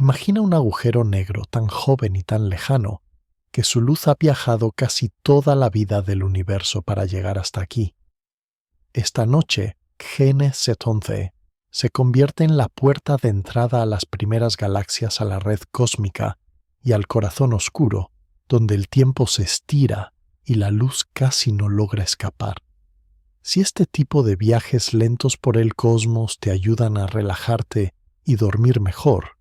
Imagina un agujero negro tan joven y tan lejano que su luz ha viajado casi toda la vida del universo para llegar hasta aquí. Esta noche, GN-11 se convierte en la puerta de entrada a las primeras galaxias a la red cósmica y al corazón oscuro, donde el tiempo se estira y la luz casi no logra escapar. Si este tipo de viajes lentos por el cosmos te ayudan a relajarte y dormir mejor,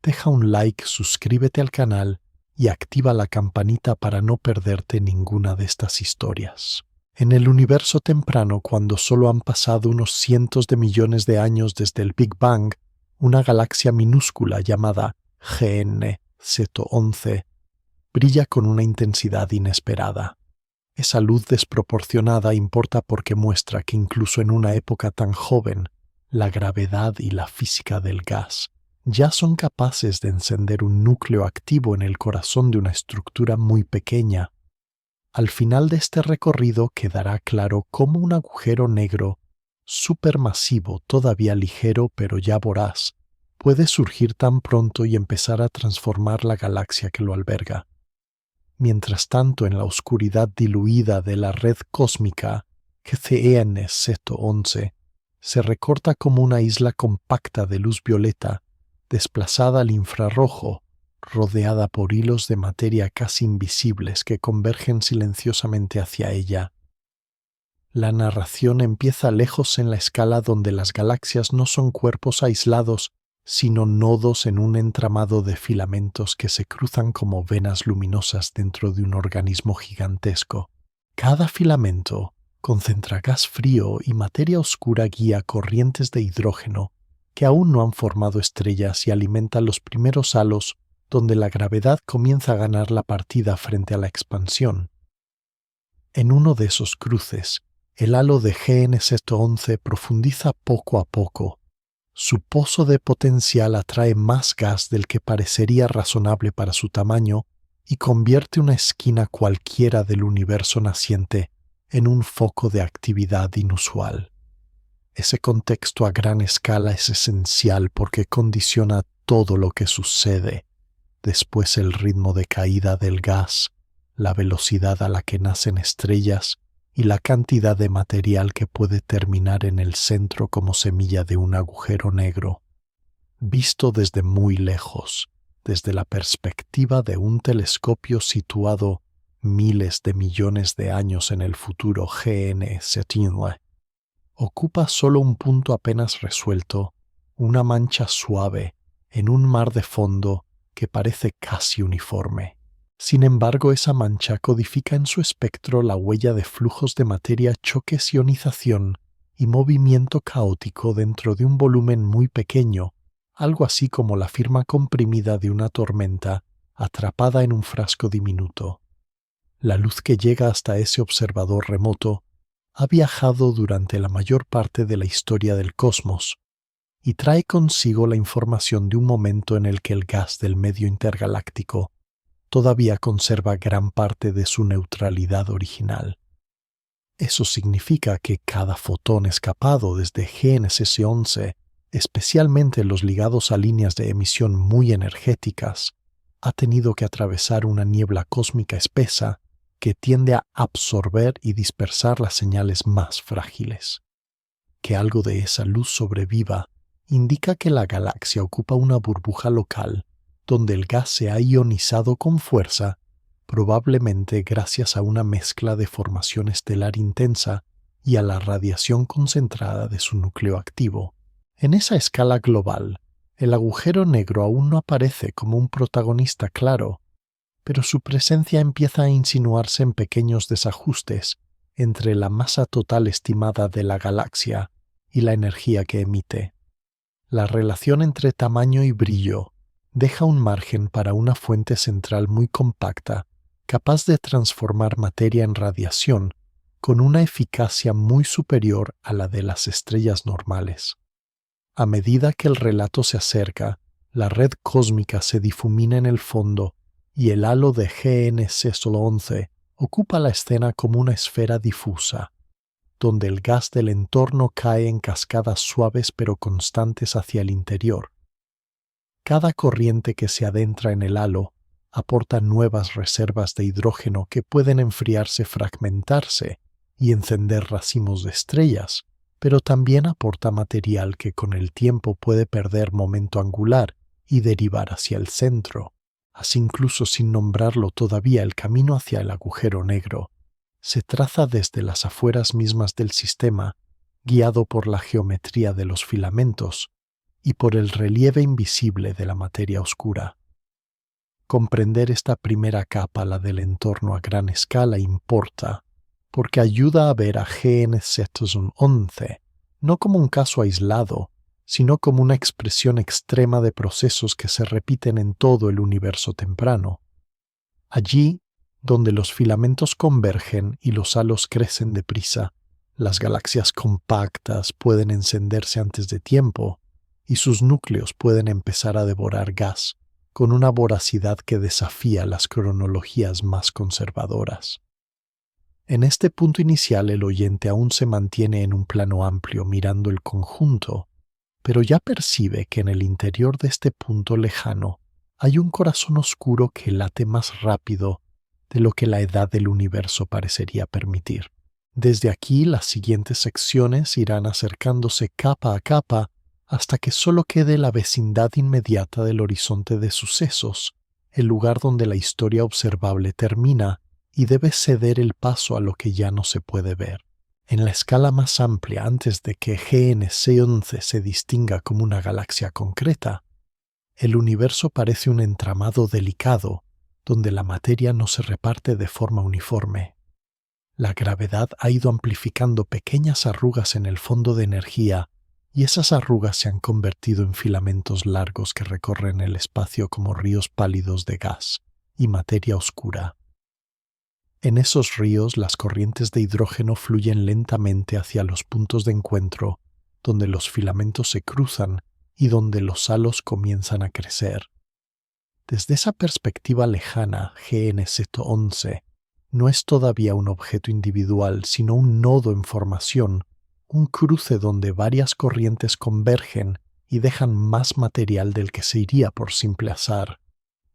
deja un like, suscríbete al canal y activa la campanita para no perderte ninguna de estas historias. En el universo temprano, cuando solo han pasado unos cientos de millones de años desde el Big Bang, una galaxia minúscula llamada GN-11 brilla con una intensidad inesperada. Esa luz desproporcionada importa porque muestra que incluso en una época tan joven, la gravedad y la física del gas ya son capaces de encender un núcleo activo en el corazón de una estructura muy pequeña. Al final de este recorrido quedará claro cómo un agujero negro supermasivo, todavía ligero pero ya voraz, puede surgir tan pronto y empezar a transformar la galaxia que lo alberga. Mientras tanto, en la oscuridad diluida de la red cósmica, GN-11 se recorta como una isla compacta de luz violeta, desplazada al infrarrojo, rodeada por hilos de materia casi invisibles que convergen silenciosamente hacia ella. La narración empieza lejos en la escala donde las galaxias no son cuerpos aislados, sino nodos en un entramado de filamentos que se cruzan como venas luminosas dentro de un organismo gigantesco. Cada filamento concentra gas frío y materia oscura guía corrientes de hidrógeno que aún no han formado estrellas y alimentan los primeros halos donde la gravedad comienza a ganar la partida frente a la expansión. En uno de esos cruces, el halo de GN-11 profundiza poco a poco. Su pozo de potencial atrae más gas del que parecería razonable para su tamaño y convierte una esquina cualquiera del universo naciente en un foco de actividad inusual. Ese contexto a gran escala es esencial porque condiciona todo lo que sucede. Después el ritmo de caída del gas, la velocidad a la que nacen estrellas y la cantidad de material que puede terminar en el centro como semilla de un agujero negro. Visto desde muy lejos, desde la perspectiva de un telescopio situado miles de millones de años en el futuro GN-11, ocupa solo un punto apenas resuelto, una mancha suave en un mar de fondo que parece casi uniforme. Sin embargo, esa mancha codifica en su espectro la huella de flujos de materia, choques, ionización y movimiento caótico dentro de un volumen muy pequeño, algo así como la firma comprimida de una tormenta atrapada en un frasco diminuto. La luz que llega hasta ese observador remoto ha viajado durante la mayor parte de la historia del cosmos y trae consigo la información de un momento en el que el gas del medio intergaláctico todavía conserva gran parte de su neutralidad original. Eso significa que cada fotón escapado desde GN-11, especialmente los ligados a líneas de emisión muy energéticas, ha tenido que atravesar una niebla cósmica espesa que tiende a absorber y dispersar las señales más frágiles. Que algo de esa luz sobreviva indica que la galaxia ocupa una burbuja local donde el gas se ha ionizado con fuerza, probablemente gracias a una mezcla de formación estelar intensa y a la radiación concentrada de su núcleo activo. En esa escala global, el agujero negro aún no aparece como un protagonista claro, pero su presencia empieza a insinuarse en pequeños desajustes entre la masa total estimada de la galaxia y la energía que emite. La relación entre tamaño y brillo deja un margen para una fuente central muy compacta, capaz de transformar materia en radiación con una eficacia muy superior a la de las estrellas normales. A medida que el relato se acerca, la red cósmica se difumina en el fondo y el halo de GN-11 ocupa la escena como una esfera difusa, donde el gas del entorno cae en cascadas suaves pero constantes hacia el interior. Cada corriente que se adentra en el halo aporta nuevas reservas de hidrógeno que pueden enfriarse, fragmentarse y encender racimos de estrellas, pero también aporta material que con el tiempo puede perder momento angular y derivar hacia el centro. Así, incluso sin nombrarlo todavía, el camino hacia el agujero negro se traza desde las afueras mismas del sistema, guiado por la geometría de los filamentos y por el relieve invisible de la materia oscura. Comprender esta primera capa, la del entorno a gran escala, importa, porque ayuda a ver a GN-11 no como un caso aislado, sino como una expresión extrema de procesos que se repiten en todo el universo temprano. Allí, donde los filamentos convergen y los halos crecen deprisa, las galaxias compactas pueden encenderse antes de tiempo y sus núcleos pueden empezar a devorar gas con una voracidad que desafía las cronologías más conservadoras. En este punto inicial el oyente aún se mantiene en un plano amplio mirando el conjunto, pero ya percibe que en el interior de este punto lejano hay un corazón oscuro que late más rápido de lo que la edad del universo parecería permitir. Desde aquí las siguientes secciones irán acercándose capa a capa hasta que solo quede la vecindad inmediata del horizonte de sucesos, el lugar donde la historia observable termina y debe ceder el paso a lo que ya no se puede ver. En la escala más amplia, antes de que GN-11 se distinga como una galaxia concreta, el universo parece un entramado delicado, donde la materia no se reparte de forma uniforme. La gravedad ha ido amplificando pequeñas arrugas en el fondo de energía, y esas arrugas se han convertido en filamentos largos que recorren el espacio como ríos pálidos de gas y materia oscura. En esos ríos las corrientes de hidrógeno fluyen lentamente hacia los puntos de encuentro, donde los filamentos se cruzan y donde los halos comienzan a crecer. Desde esa perspectiva lejana, GN-11 no es todavía un objeto individual, sino un nodo en formación, un cruce donde varias corrientes convergen y dejan más material del que se iría por simple azar.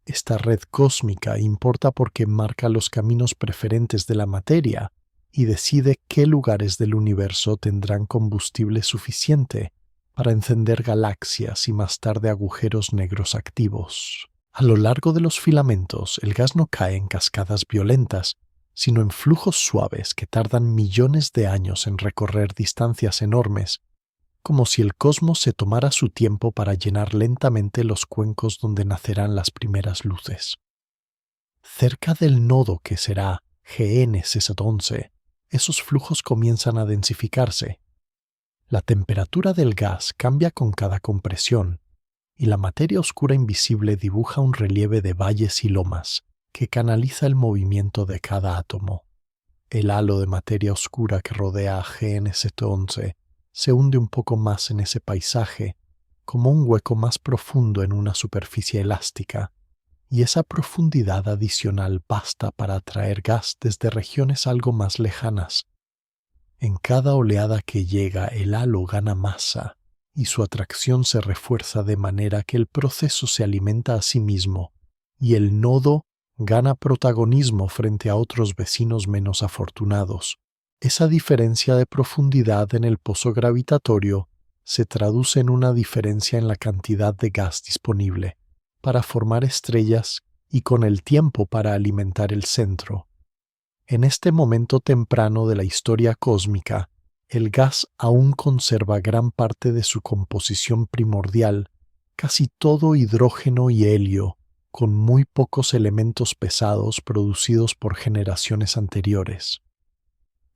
Esta red cósmica importa porque marca los caminos preferentes de la materia y decide qué lugares del universo tendrán combustible suficiente para encender galaxias y más tarde agujeros negros activos. A lo largo de los filamentos, el gas no cae en cascadas violentas, sino en flujos suaves que tardan millones de años en recorrer distancias enormes, como si el cosmos se tomara su tiempo para llenar lentamente los cuencos donde nacerán las primeras luces. Cerca del nodo que será GN-11, esos flujos comienzan a densificarse. La temperatura del gas cambia con cada compresión, y la materia oscura invisible dibuja un relieve de valles y lomas que canaliza el movimiento de cada átomo. El halo de materia oscura que rodea a GN-11 se hunde un poco más en ese paisaje, como un hueco más profundo en una superficie elástica, y esa profundidad adicional basta para atraer gas desde regiones algo más lejanas. En cada oleada que llega, el halo gana masa, y su atracción se refuerza de manera que el proceso se alimenta a sí mismo, y el nodo gana protagonismo frente a otros vecinos menos afortunados. Esa diferencia de profundidad en el pozo gravitatorio se traduce en una diferencia en la cantidad de gas disponible para formar estrellas y con el tiempo para alimentar el centro. En este momento temprano de la historia cósmica, el gas aún conserva gran parte de su composición primordial, casi todo hidrógeno y helio, con muy pocos elementos pesados producidos por generaciones anteriores.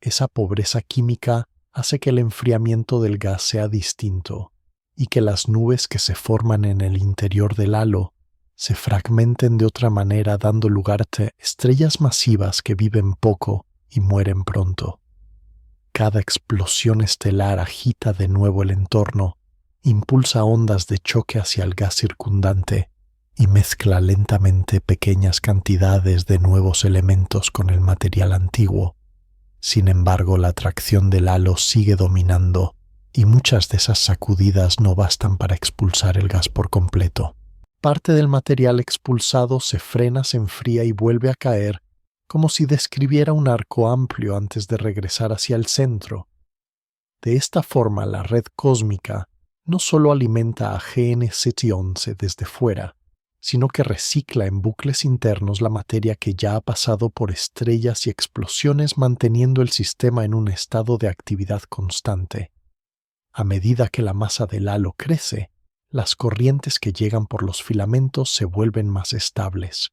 Esa pobreza química hace que el enfriamiento del gas sea distinto y que las nubes que se forman en el interior del halo se fragmenten de otra manera, dando lugar a estrellas masivas que viven poco y mueren pronto. Cada explosión estelar agita de nuevo el entorno, impulsa ondas de choque hacia el gas circundante y mezcla lentamente pequeñas cantidades de nuevos elementos con el material antiguo. Sin embargo, la atracción del halo sigue dominando y muchas de esas sacudidas no bastan para expulsar el gas por completo. parte del material expulsado se frena, se enfría y vuelve a caer, como si describiera un arco amplio antes de regresar hacia el centro. De esta forma, la red cósmica no solo alimenta a GN711 desde fuera, sino que recicla en bucles internos la materia que ya ha pasado por estrellas y explosiones, manteniendo el sistema en un estado de actividad constante. A medida que la masa del halo crece, las corrientes que llegan por los filamentos se vuelven más estables,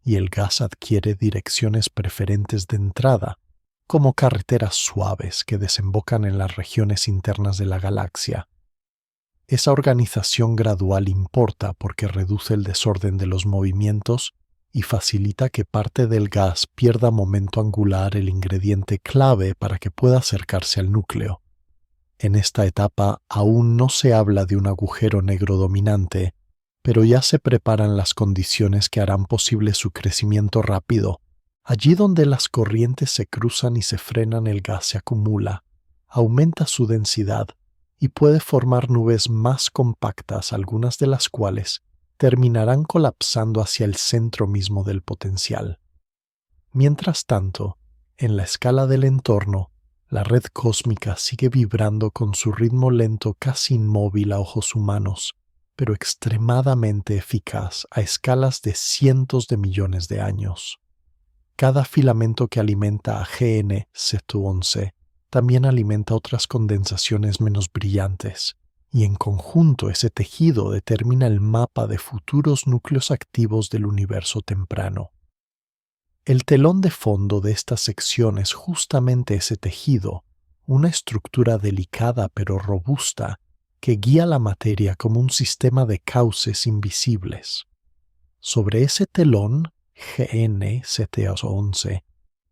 y el gas adquiere direcciones preferentes de entrada, como carreteras suaves que desembocan en las regiones internas de la galaxia. Esa organización gradual importa porque reduce el desorden de los movimientos y facilita que parte del gas pierda momento angular, el ingrediente clave para que pueda acercarse al núcleo. En esta etapa aún no se habla de un agujero negro dominante, pero ya se preparan las condiciones que harán posible su crecimiento rápido. Allí donde las corrientes se cruzan y se frenan, el gas se acumula, aumenta su densidad y puede formar nubes más compactas, algunas de las cuales terminarán colapsando hacia el centro mismo del potencial. Mientras tanto, en la escala del entorno, la red cósmica sigue vibrando con su ritmo lento, casi inmóvil a ojos humanos, pero extremadamente eficaz a escalas de cientos de millones de años. Cada filamento que alimenta a GN711 también alimenta otras condensaciones menos brillantes, y en conjunto ese tejido determina el mapa de futuros núcleos activos del universo temprano. El telón de fondo de esta sección es justamente ese tejido, una estructura delicada pero robusta que guía la materia como un sistema de cauces invisibles. Sobre ese telón, GN711,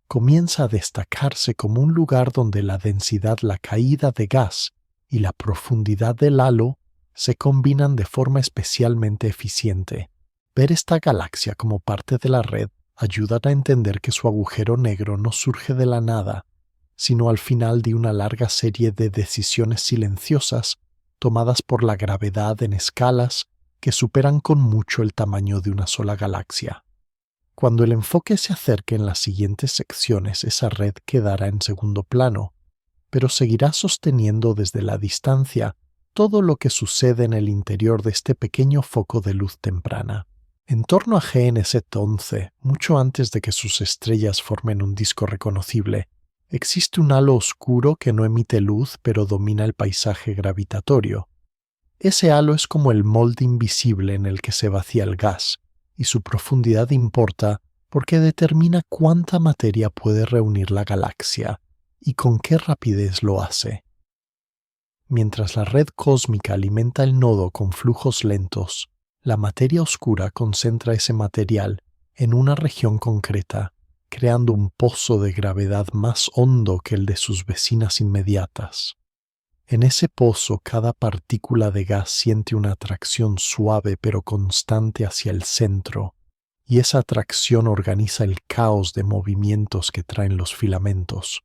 comienza a destacarse como un lugar donde la densidad, la caída de gas y la profundidad del halo se combinan de forma especialmente eficiente. Ver esta galaxia como parte de la red ayuda a entender que su agujero negro no surge de la nada, sino al final de una larga serie de decisiones silenciosas tomadas por la gravedad en escalas que superan con mucho el tamaño de una sola galaxia. Cuando el enfoque se acerque en las siguientes secciones, esa red quedará en segundo plano, pero seguirá sosteniendo desde la distancia todo lo que sucede en el interior de este pequeño foco de luz temprana. En torno a GN711, mucho antes de que sus estrellas formen un disco reconocible, existe un halo oscuro que no emite luz pero domina el paisaje gravitatorio. Ese halo es como el molde invisible en el que se vacía el gas, y su profundidad importa porque determina cuánta materia puede reunir la galaxia y con qué rapidez lo hace. Mientras la red cósmica alimenta el nodo con flujos lentos, la materia oscura concentra ese material en una región concreta, creando un pozo de gravedad más hondo que el de sus vecinas inmediatas. En ese pozo, cada partícula de gas siente una atracción suave pero constante hacia el centro, y esa atracción organiza el caos de movimientos que traen los filamentos.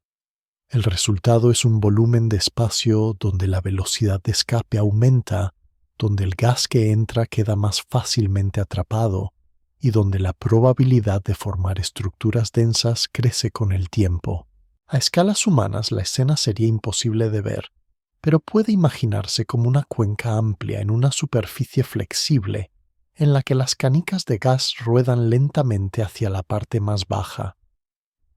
El resultado es un volumen de espacio donde la velocidad de escape aumenta, donde el gas que entra queda más fácilmente atrapado y donde la probabilidad de formar estructuras densas crece con el tiempo. A escalas humanas la escena sería imposible de ver, pero puede imaginarse como una cuenca amplia en una superficie flexible en la que las canicas de gas ruedan lentamente hacia la parte más baja.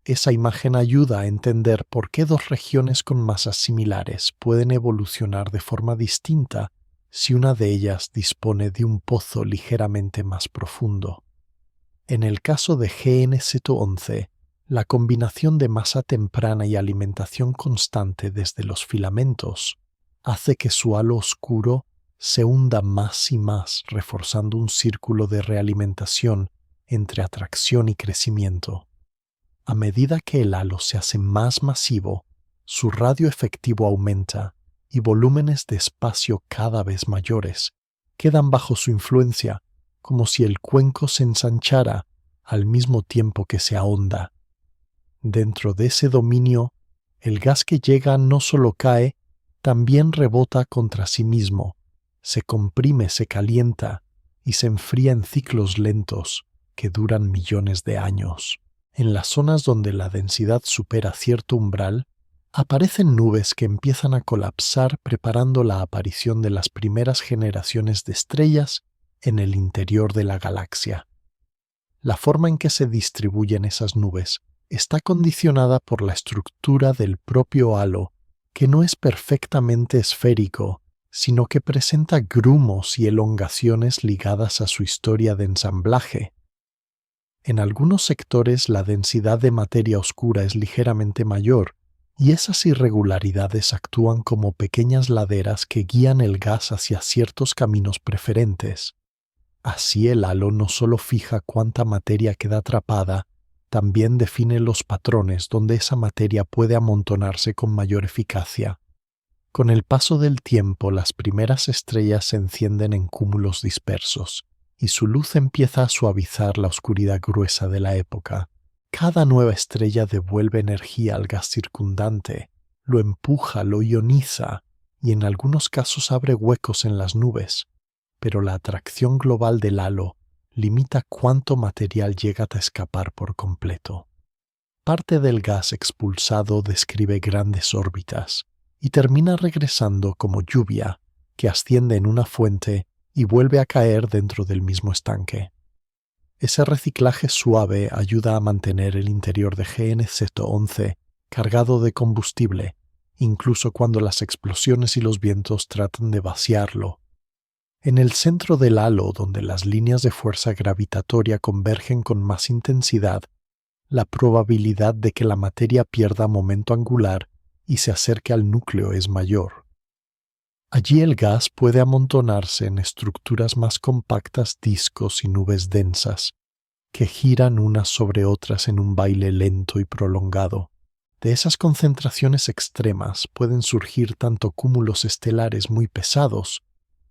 Esa imagen ayuda a entender por qué dos regiones con masas similares pueden evolucionar de forma distinta si una de ellas dispone de un pozo ligeramente más profundo. En el caso de GN711, la combinación de masa temprana y alimentación constante desde los filamentos hace que su halo oscuro se hunda más y más, reforzando un círculo de realimentación entre atracción y crecimiento. A medida que el halo se hace más masivo, su radio efectivo aumenta y volúmenes de espacio cada vez mayores quedan bajo su influencia, como si el cuenco se ensanchara al mismo tiempo que se ahonda. Dentro de ese dominio, el gas que llega no solo cae, también rebota contra sí mismo, se comprime, se calienta y se enfría en ciclos lentos que duran millones de años. En las zonas donde la densidad supera cierto umbral, aparecen nubes que empiezan a colapsar preparando la aparición de las primeras generaciones de estrellas en el interior de la galaxia. La forma en que se distribuyen esas nubes está condicionada por la estructura del propio halo, que no es perfectamente esférico, sino que presenta grumos y elongaciones ligadas a su historia de ensamblaje. En algunos sectores la densidad de materia oscura es ligeramente mayor, y esas irregularidades actúan como pequeñas laderas que guían el gas hacia ciertos caminos preferentes. Así el halo no solo fija cuánta materia queda atrapada, también define los patrones donde esa materia puede amontonarse con mayor eficacia. Con el paso del tiempo, las primeras estrellas se encienden en cúmulos dispersos, y su luz empieza a suavizar la oscuridad gruesa de la época. Cada nueva estrella devuelve energía al gas circundante, lo empuja, lo ioniza, y en algunos casos abre huecos en las nubes, pero la atracción global del halo limita cuánto material llega a escapar por completo. Parte del gas expulsado describe grandes órbitas y termina regresando como lluvia que asciende en una fuente y vuelve a caer dentro del mismo estanque. Ese reciclaje suave ayuda a mantener el interior de GN-Z11 cargado de combustible, incluso cuando las explosiones y los vientos tratan de vaciarlo. En el centro del halo, donde las líneas de fuerza gravitatoria convergen con más intensidad, la probabilidad de que la materia pierda momento angular y se acerque al núcleo es mayor. Allí el gas puede amontonarse en estructuras más compactas, discos y nubes densas, que giran unas sobre otras en un baile lento y prolongado. De esas concentraciones extremas pueden surgir tanto cúmulos estelares muy pesados,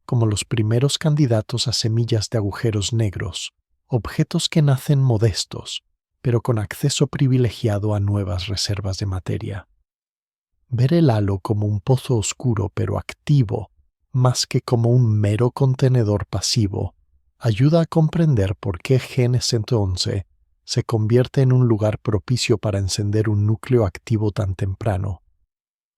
como los primeros candidatos a semillas de agujeros negros, objetos que nacen modestos, pero con acceso privilegiado a nuevas reservas de materia. Ver el halo como un pozo oscuro pero activo, más que como un mero contenedor pasivo, ayuda a comprender por qué GN-111 se convierte en un lugar propicio para encender un núcleo activo tan temprano.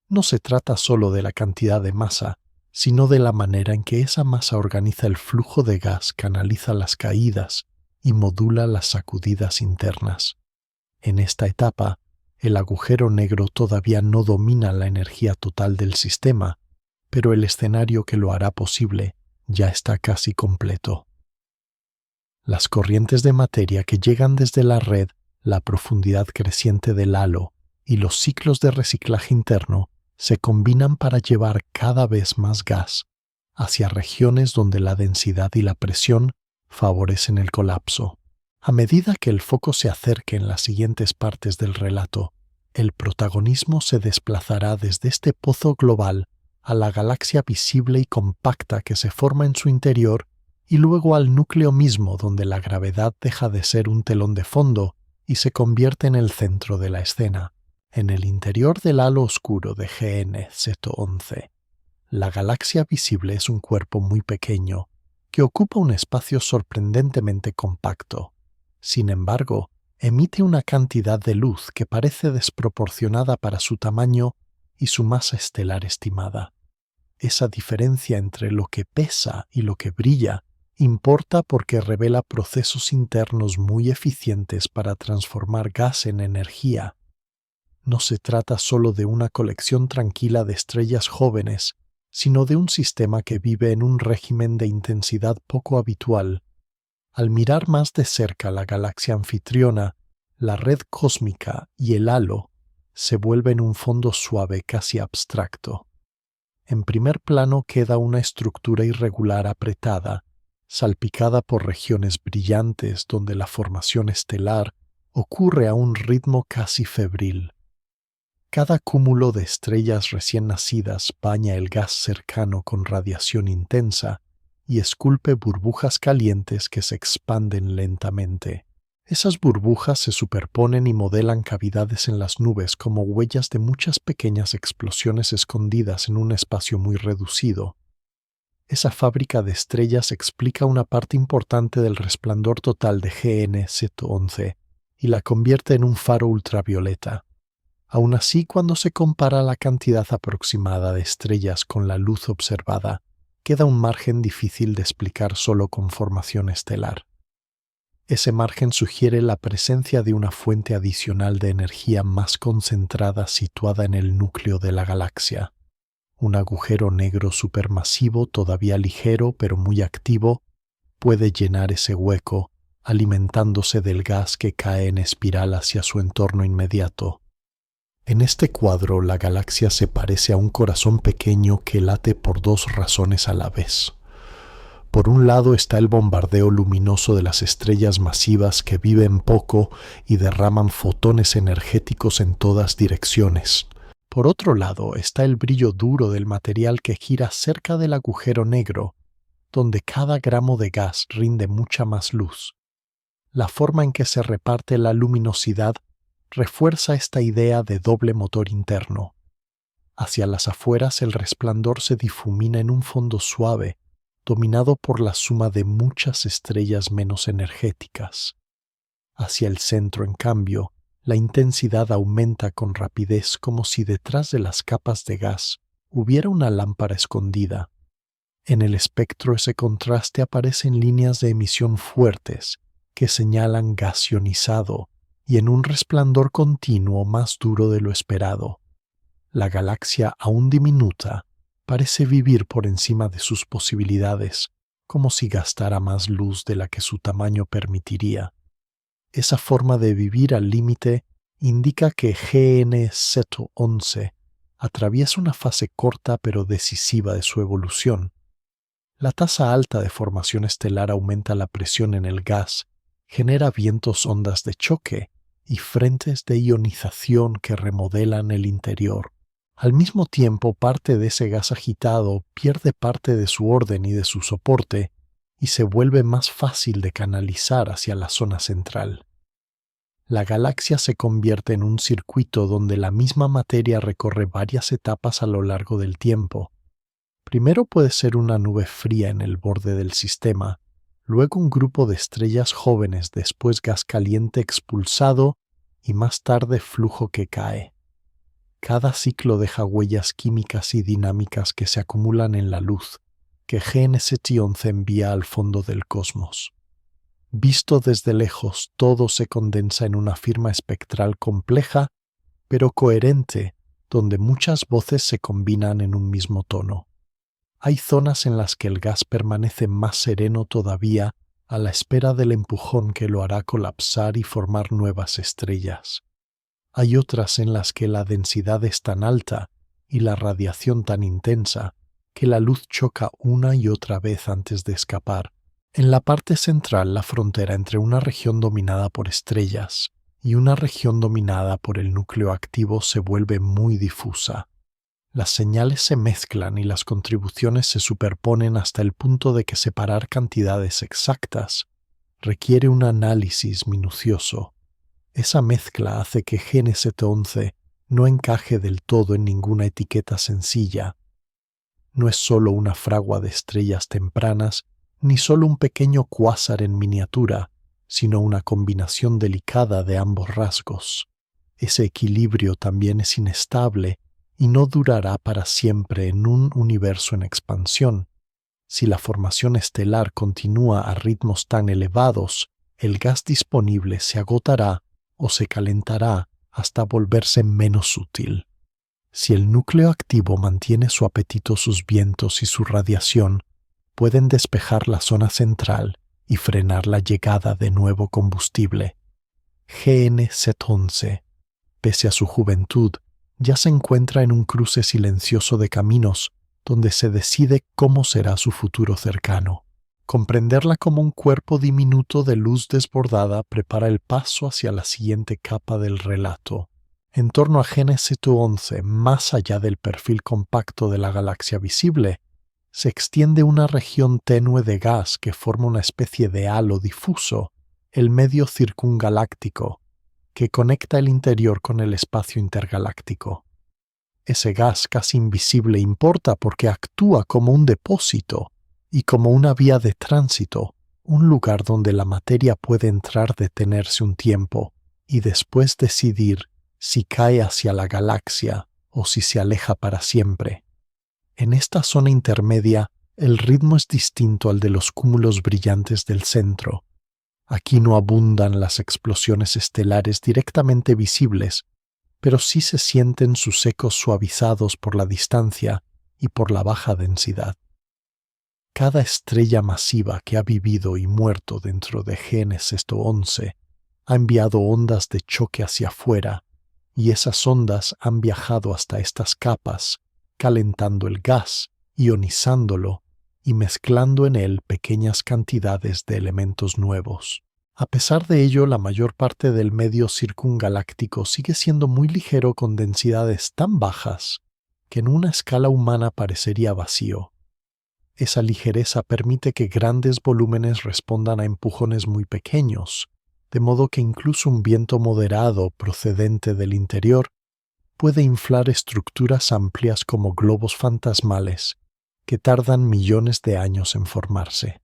No se trata solo de la cantidad de masa, sino de la manera en que esa masa organiza el flujo de gas, canaliza las caídas y modula las sacudidas internas. En esta etapa, el agujero negro todavía no domina la energía total del sistema, pero el escenario que lo hará posible ya está casi completo. Las corrientes de materia que llegan desde la red, la profundidad creciente del halo y los ciclos de reciclaje interno se combinan para llevar cada vez más gas hacia regiones donde la densidad y la presión favorecen el colapso. A medida que el foco se acerque en las siguientes partes del relato, el protagonismo se desplazará desde este pozo global a la galaxia visible y compacta que se forma en su interior y luego al núcleo mismo donde la gravedad deja de ser un telón de fondo y se convierte en el centro de la escena. En el interior del halo oscuro de GN-Z11, la galaxia visible es un cuerpo muy pequeño que ocupa un espacio sorprendentemente compacto. Sin embargo, emite una cantidad de luz que parece desproporcionada para su tamaño y su masa estelar estimada. Esa diferencia entre lo que pesa y lo que brilla importa porque revela procesos internos muy eficientes para transformar gas en energía. No se trata solo de una colección tranquila de estrellas jóvenes, sino de un sistema que vive en un régimen de intensidad poco habitual. Al mirar más de cerca la galaxia anfitriona, la red cósmica y el halo se vuelven un fondo suave casi abstracto. En primer plano queda una estructura irregular apretada, salpicada por regiones brillantes donde la formación estelar ocurre a un ritmo casi febril. Cada cúmulo de estrellas recién nacidas baña el gas cercano con radiación intensa y esculpe burbujas calientes que se expanden lentamente. Esas burbujas se superponen y modelan cavidades en las nubes como huellas de muchas pequeñas explosiones escondidas en un espacio muy reducido. Esa fábrica de estrellas explica una parte importante del resplandor total de GN-Z11 y la convierte en un faro ultravioleta. Aún así, cuando se compara la cantidad aproximada de estrellas con la luz observada, queda un margen difícil de explicar solo con formación estelar. Ese margen sugiere la presencia de una fuente adicional de energía más concentrada situada en el núcleo de la galaxia. Un agujero negro supermasivo, todavía ligero pero muy activo, puede llenar ese hueco, alimentándose del gas que cae en espiral hacia su entorno inmediato. En este cuadro, la galaxia se parece a un corazón pequeño que late por dos razones a la vez. Por un lado está el bombardeo luminoso de las estrellas masivas que viven poco y derraman fotones energéticos en todas direcciones. Por otro lado está el brillo duro del material que gira cerca del agujero negro, donde cada gramo de gas rinde mucha más luz. La forma en que se reparte la luminosidad refuerza esta idea de doble motor interno. Hacia las afueras el resplandor se difumina en un fondo suave, dominado por la suma de muchas estrellas menos energéticas. Hacia el centro, en cambio, la intensidad aumenta con rapidez como si detrás de las capas de gas hubiera una lámpara escondida. En el espectro ese contraste aparece en líneas de emisión fuertes que señalan gas ionizado y en un resplandor continuo más duro de lo esperado. La galaxia, aún diminuta, parece vivir por encima de sus posibilidades, como si gastara más luz de la que su tamaño permitiría. Esa forma de vivir al límite indica que GN-Z11 atraviesa una fase corta pero decisiva de su evolución. La tasa alta de formación estelar aumenta la presión en el gas, genera vientos ondas de choque y frentes de ionización que remodelan el interior. Al mismo tiempo, parte de ese gas agitado pierde parte de su orden y de su soporte y se vuelve más fácil de canalizar hacia la zona central. La galaxia se convierte en un circuito donde la misma materia recorre varias etapas a lo largo del tiempo. Primero puede ser una nube fría en el borde del sistema, luego un grupo de estrellas jóvenes, después gas caliente expulsado y más tarde flujo que cae. Cada ciclo deja huellas químicas y dinámicas que se acumulan en la luz, que GN-Z11 envía al fondo del cosmos. Visto desde lejos, todo se condensa en una firma espectral compleja, pero coherente, donde muchas voces se combinan en un mismo tono. Hay zonas en las que el gas permanece más sereno todavía, a la espera del empujón que lo hará colapsar y formar nuevas estrellas. Hay otras en las que la densidad es tan alta y la radiación tan intensa que la luz choca una y otra vez antes de escapar. En la parte central, la frontera entre una región dominada por estrellas y una región dominada por el núcleo activo se vuelve muy difusa. Las señales se mezclan y las contribuciones se superponen hasta el punto de que separar cantidades exactas requiere un análisis minucioso. Esa mezcla hace que GN-Z11 no encaje del todo en ninguna etiqueta sencilla. No es solo una fragua de estrellas tempranas, ni solo un pequeño cuásar en miniatura, sino una combinación delicada de ambos rasgos. Ese equilibrio también es inestable y no durará para siempre en un universo en expansión. Si la formación estelar continúa a ritmos tan elevados, el gas disponible se agotará o se calentará hasta volverse menos útil. Si el núcleo activo mantiene su apetito, sus vientos y su radiación, pueden despejar la zona central y frenar la llegada de nuevo combustible. GN-Z11, pese a su juventud, ya se encuentra en un cruce silencioso de caminos donde se decide cómo será su futuro cercano. Comprenderla como un cuerpo diminuto de luz desbordada prepara el paso hacia la siguiente capa del relato. En torno a GN-Z11, más allá del perfil compacto de la galaxia visible, se extiende una región tenue de gas que forma una especie de halo difuso, el medio circungaláctico, que conecta el interior con el espacio intergaláctico. Ese gas casi invisible importa porque actúa como un depósito, y como una vía de tránsito, un lugar donde la materia puede entrar, detenerse un tiempo y después decidir si cae hacia la galaxia o si se aleja para siempre. En esta zona intermedia, el ritmo es distinto al de los cúmulos brillantes del centro. Aquí no abundan las explosiones estelares directamente visibles, pero sí se sienten sus ecos suavizados por la distancia y por la baja densidad. Cada estrella masiva que ha vivido y muerto dentro de GN-11 ha enviado ondas de choque hacia afuera, y esas ondas han viajado hasta estas capas, calentando el gas, ionizándolo y mezclando en él pequeñas cantidades de elementos nuevos. A pesar de ello, la mayor parte del medio circungaláctico sigue siendo muy ligero, con densidades tan bajas que en una escala humana parecería vacío. Esa ligereza permite que grandes volúmenes respondan a empujones muy pequeños, de modo que incluso un viento moderado procedente del interior puede inflar estructuras amplias como globos fantasmales que tardan millones de años en formarse.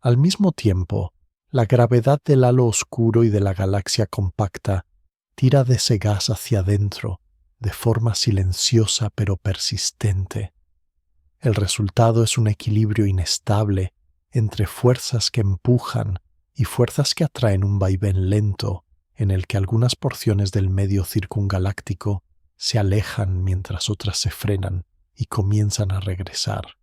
Al mismo tiempo, la gravedad del halo oscuro y de la galaxia compacta tira de ese gas hacia adentro de forma silenciosa pero persistente. El resultado es un equilibrio inestable entre fuerzas que empujan y fuerzas que atraen, un vaivén lento en el que algunas porciones del medio circungaláctico se alejan mientras otras se frenan y comienzan a regresar.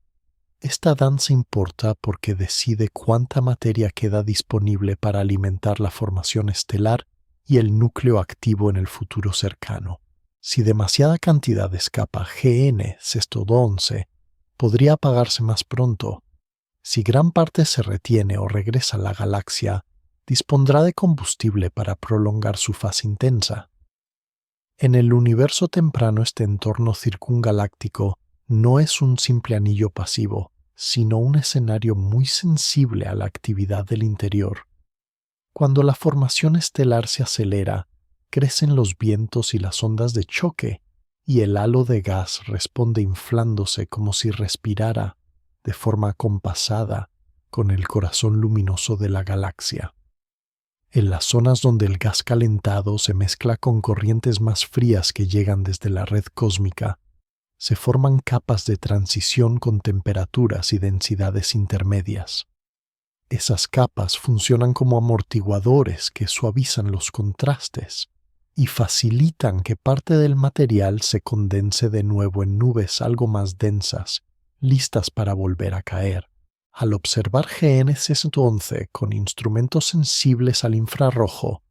Esta danza importa porque decide cuánta materia queda disponible para alimentar la formación estelar y el núcleo activo en el futuro cercano. Si demasiada cantidad escapa GN-11, podría apagarse más pronto. Si gran parte se retiene o regresa a la galaxia, dispondrá de combustible para prolongar su fase intensa. En el universo temprano, este entorno circungaláctico no es un simple anillo pasivo, sino un escenario muy sensible a la actividad del interior. Cuando la formación estelar se acelera, crecen los vientos y las ondas de choque, y el halo de gas responde inflándose como si respirara de forma acompasada con el corazón luminoso de la galaxia. En las zonas donde el gas calentado se mezcla con corrientes más frías que llegan desde la red cósmica, se forman capas de transición con temperaturas y densidades intermedias. Esas capas funcionan como amortiguadores que suavizan los contrastes y facilitan que parte del material se condense de nuevo en nubes algo más densas, listas para volver a caer. Al observar GN-11 con instrumentos sensibles al infrarrojo,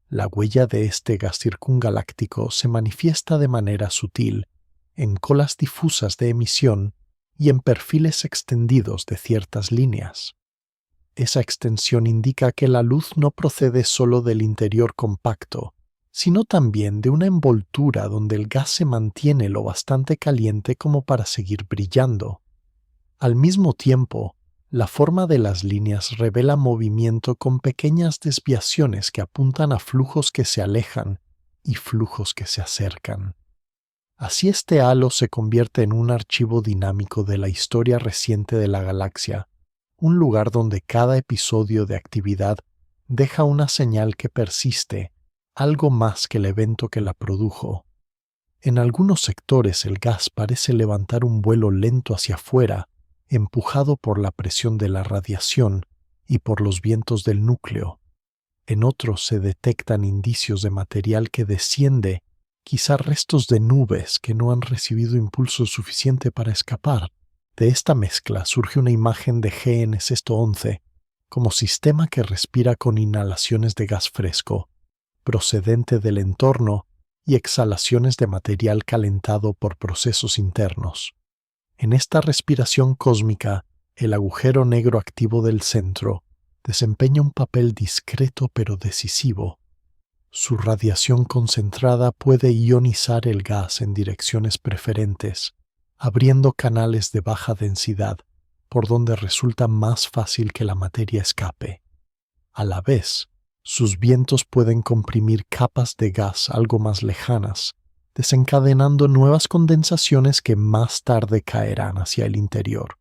la huella de este gas circungaláctico se manifiesta de manera sutil en colas difusas de emisión y en perfiles extendidos de ciertas líneas. Esa extensión indica que la luz no procede solo del interior compacto, sino también de una envoltura donde el gas se mantiene lo bastante caliente como para seguir brillando. Al mismo tiempo, la forma de las líneas revela movimiento con pequeñas desviaciones que apuntan a flujos que se alejan y flujos que se acercan. Así, este halo se convierte en un archivo dinámico de la historia reciente de la galaxia, un lugar donde cada episodio de actividad deja una señal que persiste, algo más que el evento que la produjo. En algunos sectores el gas parece levantar un vuelo lento hacia afuera, empujado por la presión de la radiación y por los vientos del núcleo. En otros se detectan indicios de material que desciende, quizá restos de nubes que no han recibido impulso suficiente para escapar. De esta mezcla surge una imagen de GN-11 como sistema que respira con inhalaciones de gas fresco, procedente del entorno, y exhalaciones de material calentado por procesos internos. En esta respiración cósmica, el agujero negro activo del centro desempeña un papel discreto pero decisivo. Su radiación concentrada puede ionizar el gas en direcciones preferentes, abriendo canales de baja densidad por donde resulta más fácil que la materia escape. A la vez, sus vientos pueden comprimir capas de gas algo más lejanas, desencadenando nuevas condensaciones que más tarde caerán hacia el interior.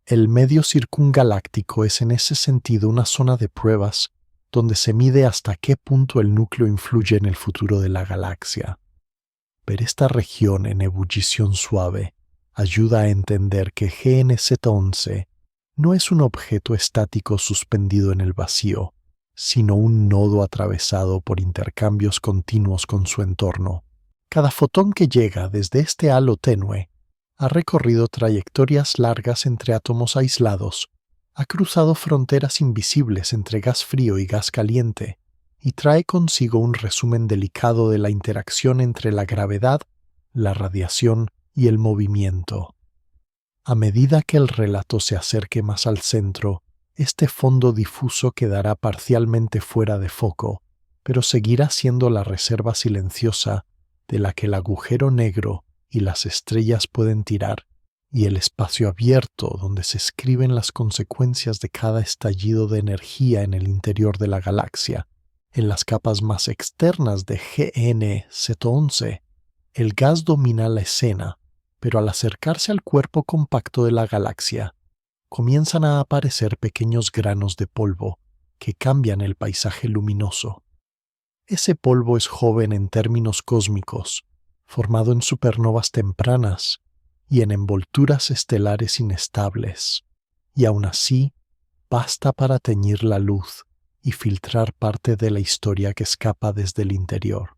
El medio circungaláctico es en ese sentido una zona de pruebas donde se mide hasta qué punto el núcleo influye en el futuro de la galaxia. Ver esta región en ebullición suave ayuda a entender que GNZ11 no es un objeto estático suspendido en el vacío, sino un nodo atravesado por intercambios continuos con su entorno. Cada fotón que llega desde este halo tenue ha recorrido trayectorias largas entre átomos aislados, ha cruzado fronteras invisibles entre gas frío y gas caliente, y trae consigo un resumen delicado de la interacción entre la gravedad, la radiación y el movimiento. A medida que el relato se acerque más al centro, este fondo difuso quedará parcialmente fuera de foco, pero seguirá siendo la reserva silenciosa de la que el agujero negro y las estrellas pueden tirar, y el espacio abierto donde se escriben las consecuencias de cada estallido de energía en el interior de la galaxia. En las capas más externas de GNZ11, el gas domina la escena, pero al acercarse al cuerpo compacto de la galaxia, comienzan a aparecer pequeños granos de polvo que cambian el paisaje luminoso. Ese polvo es joven en términos cósmicos, formado en supernovas tempranas y en envolturas estelares inestables, y aún así basta para teñir la luz y filtrar parte de la historia que escapa desde el interior.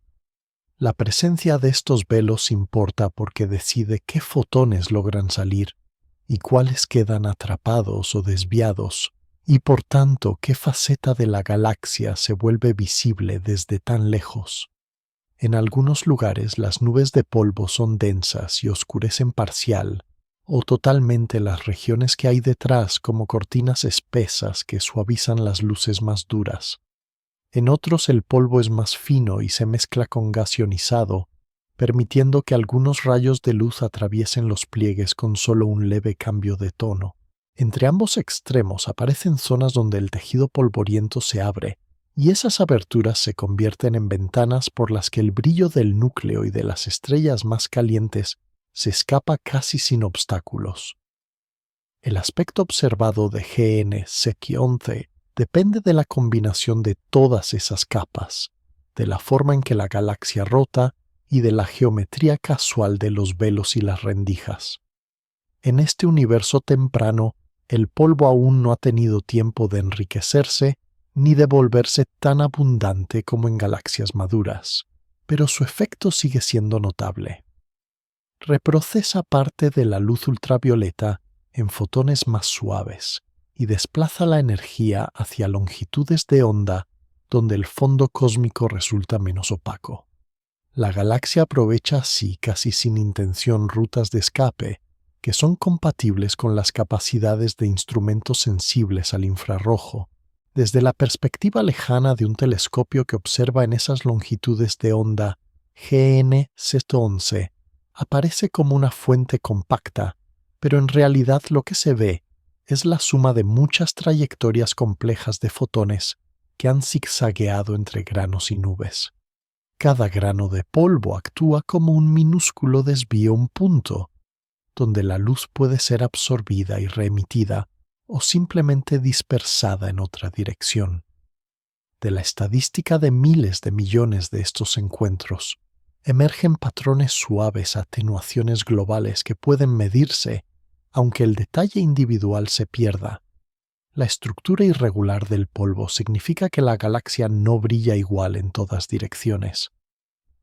La presencia de estos velos importa porque decide qué fotones logran salir y cuáles quedan atrapados o desviados, y por tanto qué faceta de la galaxia se vuelve visible desde tan lejos. En algunos lugares las nubes de polvo son densas y oscurecen parcial o totalmente las regiones que hay detrás como cortinas espesas que suavizan las luces más duras. En otros el polvo es más fino y se mezcla con gas ionizado, permitiendo que algunos rayos de luz atraviesen los pliegues con solo un leve cambio de tono. Entre ambos extremos aparecen zonas donde el tejido polvoriento se abre, y esas aberturas se convierten en ventanas por las que el brillo del núcleo y de las estrellas más calientes se escapa casi sin obstáculos. El aspecto observado de GNZ11 depende de la combinación de todas esas capas, de la forma en que la galaxia rota y de la geometría casual de los velos y las rendijas. En este universo temprano, el polvo aún no ha tenido tiempo de enriquecerse ni de volverse tan abundante como en galaxias maduras, pero su efecto sigue siendo notable. Reprocesa parte de la luz ultravioleta en fotones más suaves y desplaza la energía hacia longitudes de onda donde el fondo cósmico resulta menos opaco. La galaxia aprovecha así casi sin intención rutas de escape que son compatibles con las capacidades de instrumentos sensibles al infrarrojo. Desde la perspectiva lejana de un telescopio que observa en esas longitudes de onda, GNZ11 aparece como una fuente compacta, pero en realidad lo que se ve es la suma de muchas trayectorias complejas de fotones que han zigzagueado entre granos y nubes. Cada grano de polvo actúa como un minúsculo desvío, un punto, donde la luz puede ser absorbida y reemitida o simplemente dispersada en otra dirección. De la estadística de miles de millones de estos encuentros, emergen patrones suaves, atenuaciones globales que pueden medirse, aunque el detalle individual se pierda. La estructura irregular del polvo significa que la galaxia no brilla igual en todas direcciones.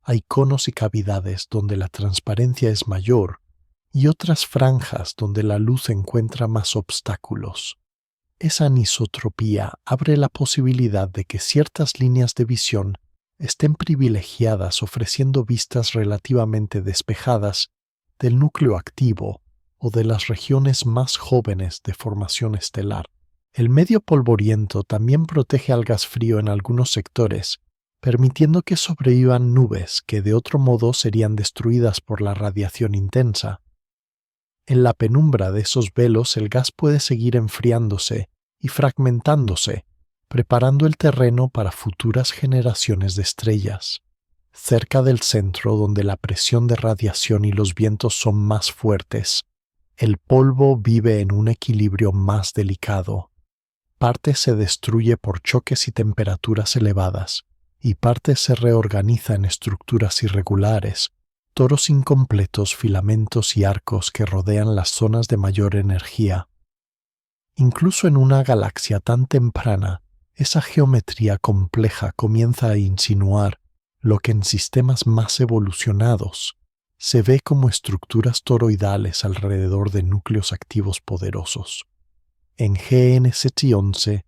Hay conos y cavidades donde la transparencia es mayor y otras franjas donde la luz encuentra más obstáculos. Esa anisotropía abre la posibilidad de que ciertas líneas de visión estén privilegiadas ofreciendo vistas relativamente despejadas del núcleo activo o de las regiones más jóvenes de formación estelar. El medio polvoriento también protege al gas frío en algunos sectores, permitiendo que sobrevivan nubes que de otro modo serían destruidas por la radiación intensa. En la penumbra de esos velos el gas puede seguir enfriándose y fragmentándose, preparando el terreno para futuras generaciones de estrellas. Cerca del centro, donde la presión de radiación y los vientos son más fuertes, El polvo vive en un equilibrio más delicado. Parte se destruye por choques y temperaturas elevadas, y parte se reorganiza en estructuras irregulares, toros incompletos, filamentos y arcos que rodean las zonas de mayor energía. Incluso en una galaxia tan temprana, esa geometría compleja comienza a insinuar lo que en sistemas más evolucionados se ve como estructuras toroidales alrededor de núcleos activos poderosos. En GN711,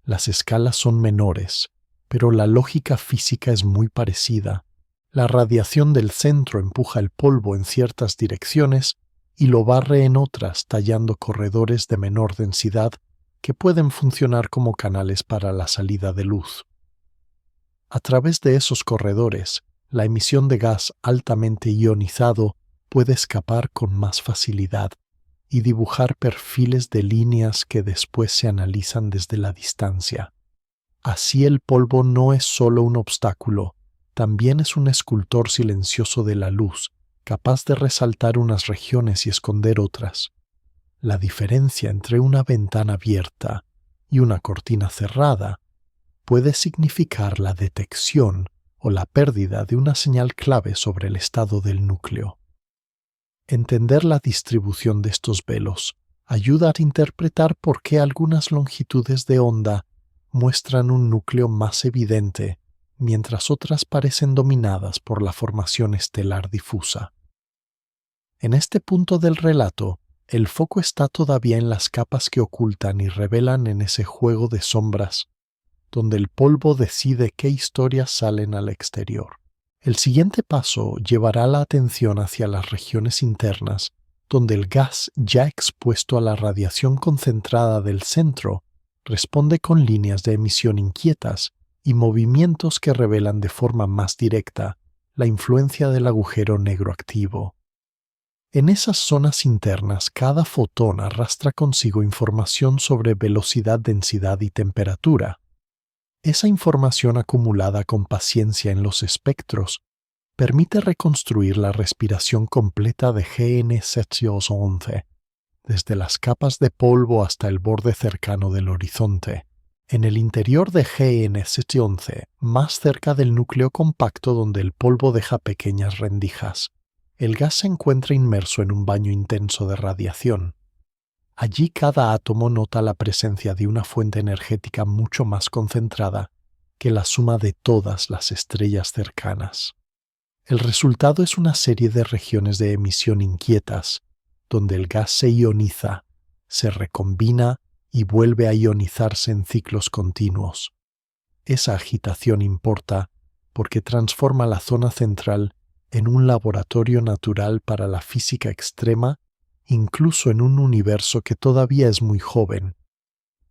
las escalas son menores, pero la lógica física es muy parecida. La radiación del centro empuja el polvo en ciertas direcciones y lo barre en otras, tallando corredores de menor densidad que pueden funcionar como canales para la salida de luz. A través de esos corredores, la emisión de gas altamente ionizado puede escapar con más facilidad y dibujar perfiles de líneas que después se analizan desde la distancia. Así el polvo no es solo un obstáculo, también es un escultor silencioso de la luz, capaz de resaltar unas regiones y esconder otras. La diferencia entre una ventana abierta y una cortina cerrada puede significar la detección o la pérdida de una señal clave sobre el estado del núcleo. Entender la distribución de estos velos ayuda a interpretar por qué algunas longitudes de onda muestran un núcleo más evidente, mientras otras parecen dominadas por la formación estelar difusa. En este punto del relato, el foco está todavía en las capas que ocultan y revelan en ese juego de sombras, donde el polvo decide qué historias salen al exterior. El siguiente paso llevará la atención hacia las regiones internas, donde el gas ya expuesto a la radiación concentrada del centro responde con líneas de emisión inquietas y movimientos que revelan de forma más directa la influencia del agujero negro activo. En esas zonas internas, cada fotón arrastra consigo información sobre velocidad, densidad y temperatura. Esa información acumulada con paciencia en los espectros permite reconstruir la respiración completa de GN711, desde las capas de polvo hasta el borde cercano del horizonte. En el interior de GN711, más cerca del núcleo compacto donde el polvo deja pequeñas rendijas, el gas se encuentra inmerso en un baño intenso de radiación. Allí cada átomo nota la presencia de una fuente energética mucho más concentrada que la suma de todas las estrellas cercanas. El resultado es una serie de regiones de emisión inquietas, donde el gas se ioniza, se recombina y vuelve a ionizarse en ciclos continuos. Esa agitación importa porque transforma la zona central en un laboratorio natural para la física extrema, incluso en un universo que todavía es muy joven.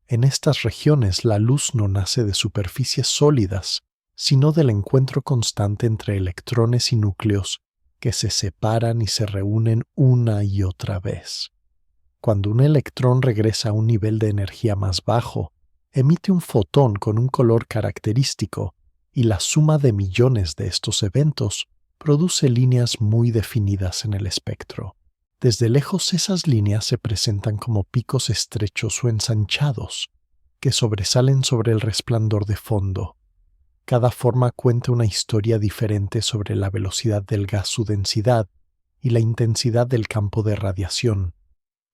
En estas regiones la luz no nace de superficies sólidas, sino del encuentro constante entre electrones y núcleos que se separan y se reúnen una y otra vez. Cuando un electrón regresa a un nivel de energía más bajo, emite un fotón con un color característico y la suma de millones de estos eventos produce líneas muy definidas en el espectro. Desde lejos esas líneas se presentan como picos estrechos o ensanchados, que sobresalen sobre el resplandor de fondo. Cada forma cuenta una historia diferente sobre la velocidad del gas, su densidad y la intensidad del campo de radiación.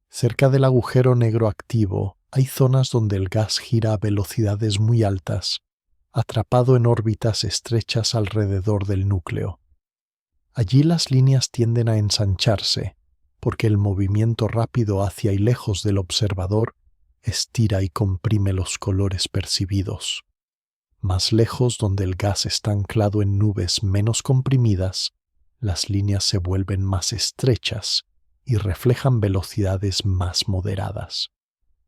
Cerca del agujero negro activo hay zonas donde el gas gira a velocidades muy altas, atrapado en órbitas estrechas alrededor del núcleo. Allí las líneas tienden a ensancharse, porque el movimiento rápido hacia y lejos del observador estira y comprime los colores percibidos. Más lejos, donde el gas está anclado en nubes menos comprimidas, las líneas se vuelven más estrechas y reflejan velocidades más moderadas.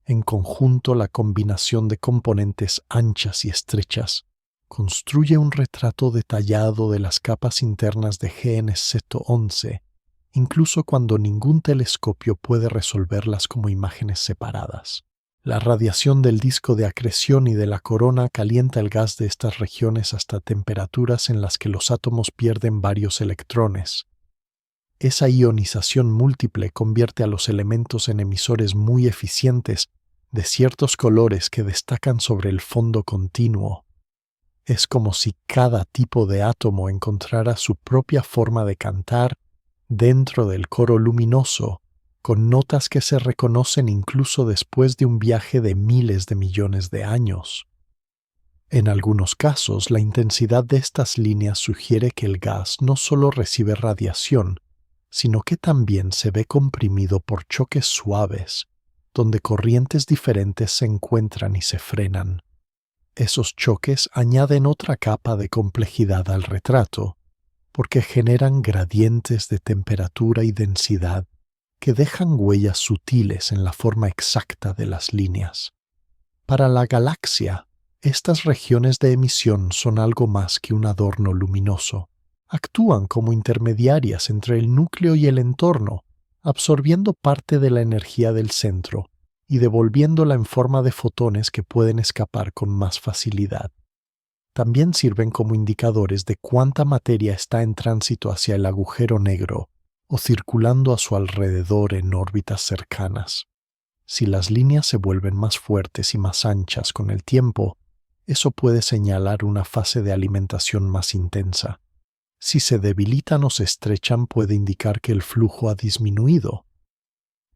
En conjunto, la combinación de componentes anchas y estrechas construye un retrato detallado de las capas internas de GN711, incluso cuando ningún telescopio puede resolverlas como imágenes separadas. La radiación del disco de acreción y de la corona calienta el gas de estas regiones hasta temperaturas en las que los átomos pierden varios electrones. Esa ionización múltiple convierte a los elementos en emisores muy eficientes de ciertos colores que destacan sobre el fondo continuo. Es como si cada tipo de átomo encontrara su propia forma de cantar dentro del coro luminoso, con notas que se reconocen incluso después de un viaje de miles de millones de años. En algunos casos, la intensidad de estas líneas sugiere que el gas no solo recibe radiación, sino que también se ve comprimido por choques suaves, donde corrientes diferentes se encuentran y se frenan. Esos choques añaden otra capa de complejidad al retrato, porque generan gradientes de temperatura y densidad que dejan huellas sutiles en la forma exacta de las líneas. Para la galaxia, estas regiones de emisión son algo más que un adorno luminoso. Actúan como intermediarias entre el núcleo y el entorno, absorbiendo parte de la energía del centro y devolviéndola en forma de fotones que pueden escapar con más facilidad. También sirven como indicadores de cuánta materia está en tránsito hacia el agujero negro o circulando a su alrededor en órbitas cercanas. Si las líneas se vuelven más fuertes y más anchas con el tiempo, eso puede señalar una fase de alimentación más intensa. Si se debilitan o se estrechan, puede indicar que el flujo ha disminuido.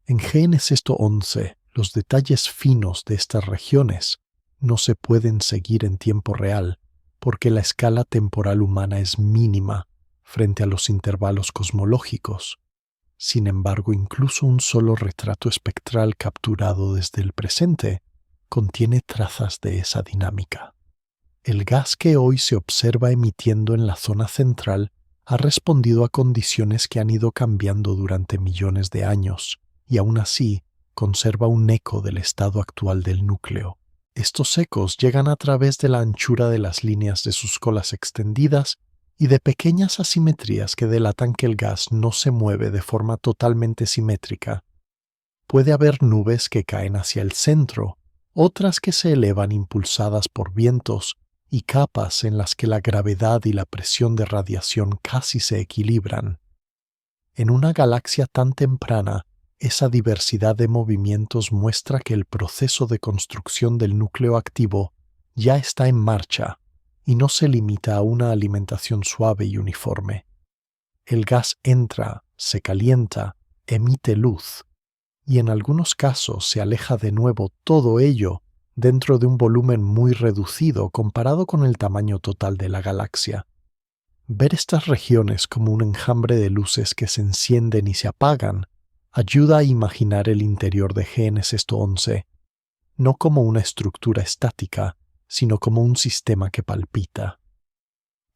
En GN 11, los detalles finos de estas regiones no se pueden seguir en tiempo real porque la escala temporal humana es mínima frente a los intervalos cosmológicos. Sin embargo, incluso un solo retrato espectral capturado desde el presente contiene trazas de esa dinámica. El gas que hoy se observa emitiendo en la zona central ha respondido a condiciones que han ido cambiando durante millones de años, y aún así conserva un eco del estado actual del núcleo. Estos ecos llegan a través de la anchura de las líneas de sus colas extendidas y de pequeñas asimetrías que delatan que el gas no se mueve de forma totalmente simétrica. Puede haber nubes que caen hacia el centro, otras que se elevan impulsadas por vientos y capas en las que la gravedad y la presión de radiación casi se equilibran. En una galaxia tan temprana, esa diversidad de movimientos muestra que el proceso de construcción del núcleo activo ya está en marcha y no se limita a una alimentación suave y uniforme. El gas entra, se calienta, emite luz, y en algunos casos se aleja de nuevo, todo ello dentro de un volumen muy reducido comparado con el tamaño total de la galaxia. Ver estas regiones como un enjambre de luces que se encienden y se apagan ayuda a imaginar el interior de GN 11, no como una estructura estática, sino como un sistema que palpita.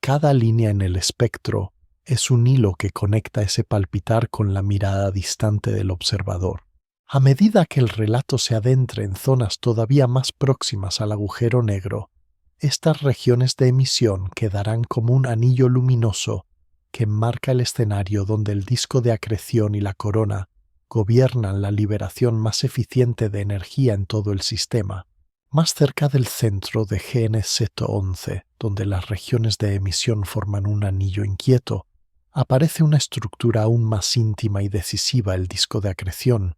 Cada línea en el espectro es un hilo que conecta ese palpitar con la mirada distante del observador. A medida que el relato se adentre en zonas todavía más próximas al agujero negro, estas regiones de emisión quedarán como un anillo luminoso que marca el escenario donde el disco de acreción y la corona gobiernan la liberación más eficiente de energía en todo el sistema. Más cerca del centro de GN 11, donde las regiones de emisión forman un anillo inquieto, aparece una estructura aún más íntima y decisiva, el disco de acreción.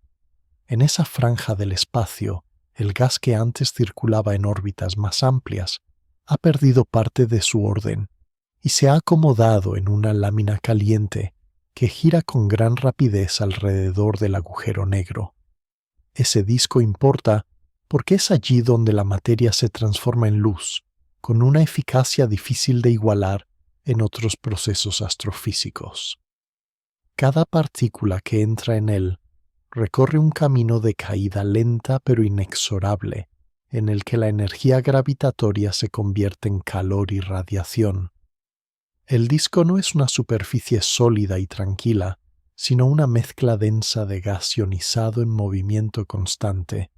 En esa franja del espacio, el gas que antes circulaba en órbitas más amplias ha perdido parte de su orden y se ha acomodado en una lámina caliente que gira con gran rapidez alrededor del agujero negro. Ese disco importa porque es allí donde la materia se transforma en luz, con una eficacia difícil de igualar en otros procesos astrofísicos. Cada partícula que entra en él recorre un camino de caída lenta pero inexorable, en el que la energía gravitatoria se convierte en calor y radiación. El disco no es una superficie sólida y tranquila, sino una mezcla densa de gas ionizado en movimiento constante.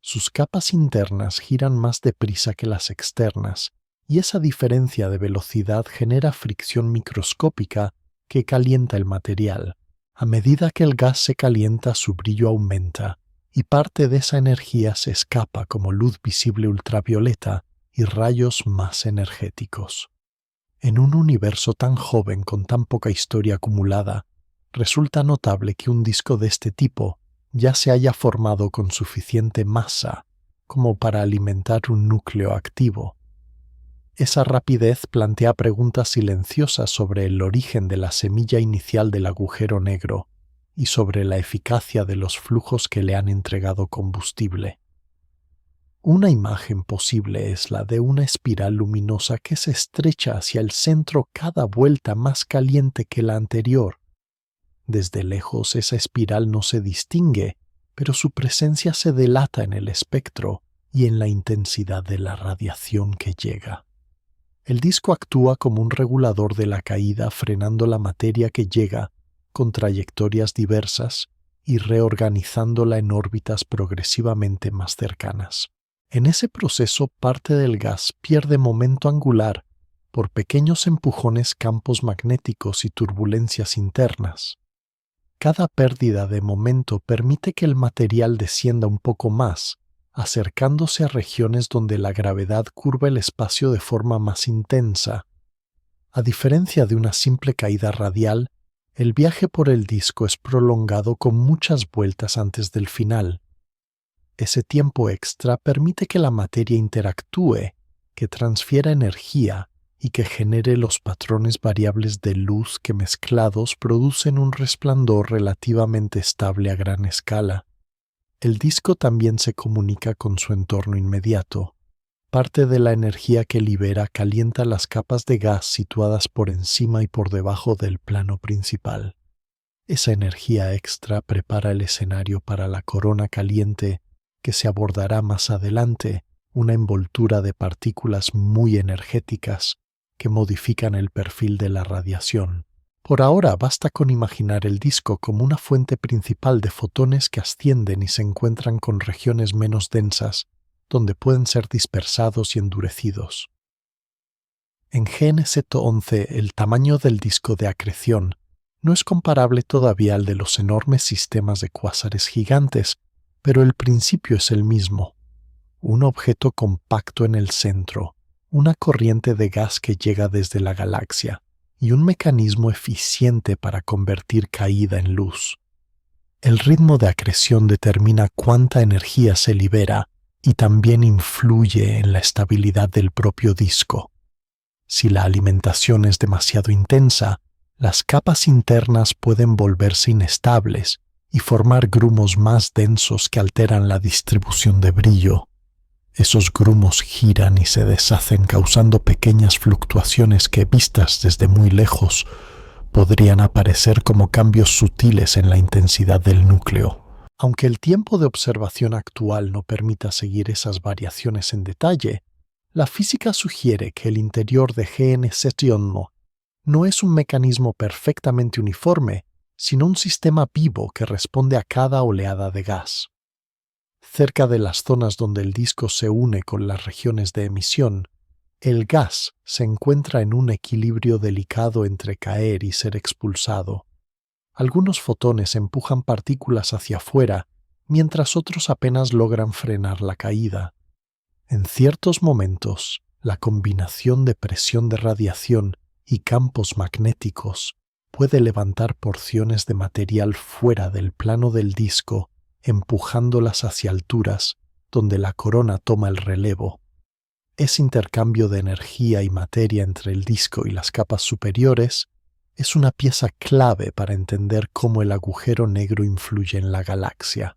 Sus capas internas giran más deprisa que las externas, y esa diferencia de velocidad genera fricción microscópica que calienta el material. A medida que el gas se calienta, su brillo aumenta, y parte de esa energía se escapa como luz visible ultravioleta y rayos más energéticos. En un universo tan joven con tan poca historia acumulada, resulta notable que un disco de este tipo ya se haya formado con suficiente masa como para alimentar un núcleo activo. Esa rapidez plantea preguntas silenciosas sobre el origen de la semilla inicial del agujero negro y sobre la eficacia de los flujos que le han entregado combustible. Una imagen posible es la de una espiral luminosa que se estrecha hacia el centro cada vuelta más caliente que la anterior. Desde lejos esa espiral no se distingue, pero su presencia se delata en el espectro y en la intensidad de la radiación que llega. El disco actúa como un regulador de la caída, frenando la materia que llega con trayectorias diversas y reorganizándola en órbitas progresivamente más cercanas. En ese proceso, parte del gas pierde momento angular por pequeños empujones, campos magnéticos y turbulencias internas. Cada pérdida de momento permite que el material descienda un poco más, acercándose a regiones donde la gravedad curva el espacio de forma más intensa. A diferencia de una simple caída radial, el viaje por el disco es prolongado con muchas vueltas antes del final. Ese tiempo extra permite que la materia interactúe, que transfiera energía y que genere los patrones variables de luz que mezclados producen un resplandor relativamente estable a gran escala. El disco también se comunica con su entorno inmediato. Parte de la energía que libera calienta las capas de gas situadas por encima y por debajo del plano principal. Esa energía extra prepara el escenario para la corona caliente que se abordará más adelante, una envoltura de partículas muy energéticas que modifican el perfil de la radiación. Por ahora basta con imaginar el disco como una fuente principal de fotones que ascienden y se encuentran con regiones menos densas, donde pueden ser dispersados y endurecidos. En GN-Z11 el tamaño del disco de acreción no es comparable todavía al de los enormes sistemas de cuásares gigantes, pero el principio es el mismo. Un objeto compacto en el centro, una corriente de gas que llega desde la galaxia y un mecanismo eficiente para convertir caída en luz. El ritmo de acreción determina cuánta energía se libera y también influye en la estabilidad del propio disco. Si la alimentación es demasiado intensa, las capas internas pueden volverse inestables y formar grumos más densos que alteran la distribución de brillo. Esos grumos giran y se deshacen causando pequeñas fluctuaciones que, vistas desde muy lejos, podrían aparecer como cambios sutiles en la intensidad del núcleo. Aunque el tiempo de observación actual no permita seguir esas variaciones en detalle, la física sugiere que el interior de GN-Z11 no es un mecanismo perfectamente uniforme, sino un sistema vivo que responde a cada oleada de gas. Cerca de las zonas donde el disco se une con las regiones de emisión, el gas se encuentra en un equilibrio delicado entre caer y ser expulsado. Algunos fotones empujan partículas hacia afuera, mientras otros apenas logran frenar la caída. En ciertos momentos, la combinación de presión de radiación y campos magnéticos puede levantar porciones de material fuera del plano del disco, empujándolas hacia alturas donde la corona toma el relevo. Ese intercambio de energía y materia entre el disco y las capas superiores es una pieza clave para entender cómo el agujero negro influye en la galaxia.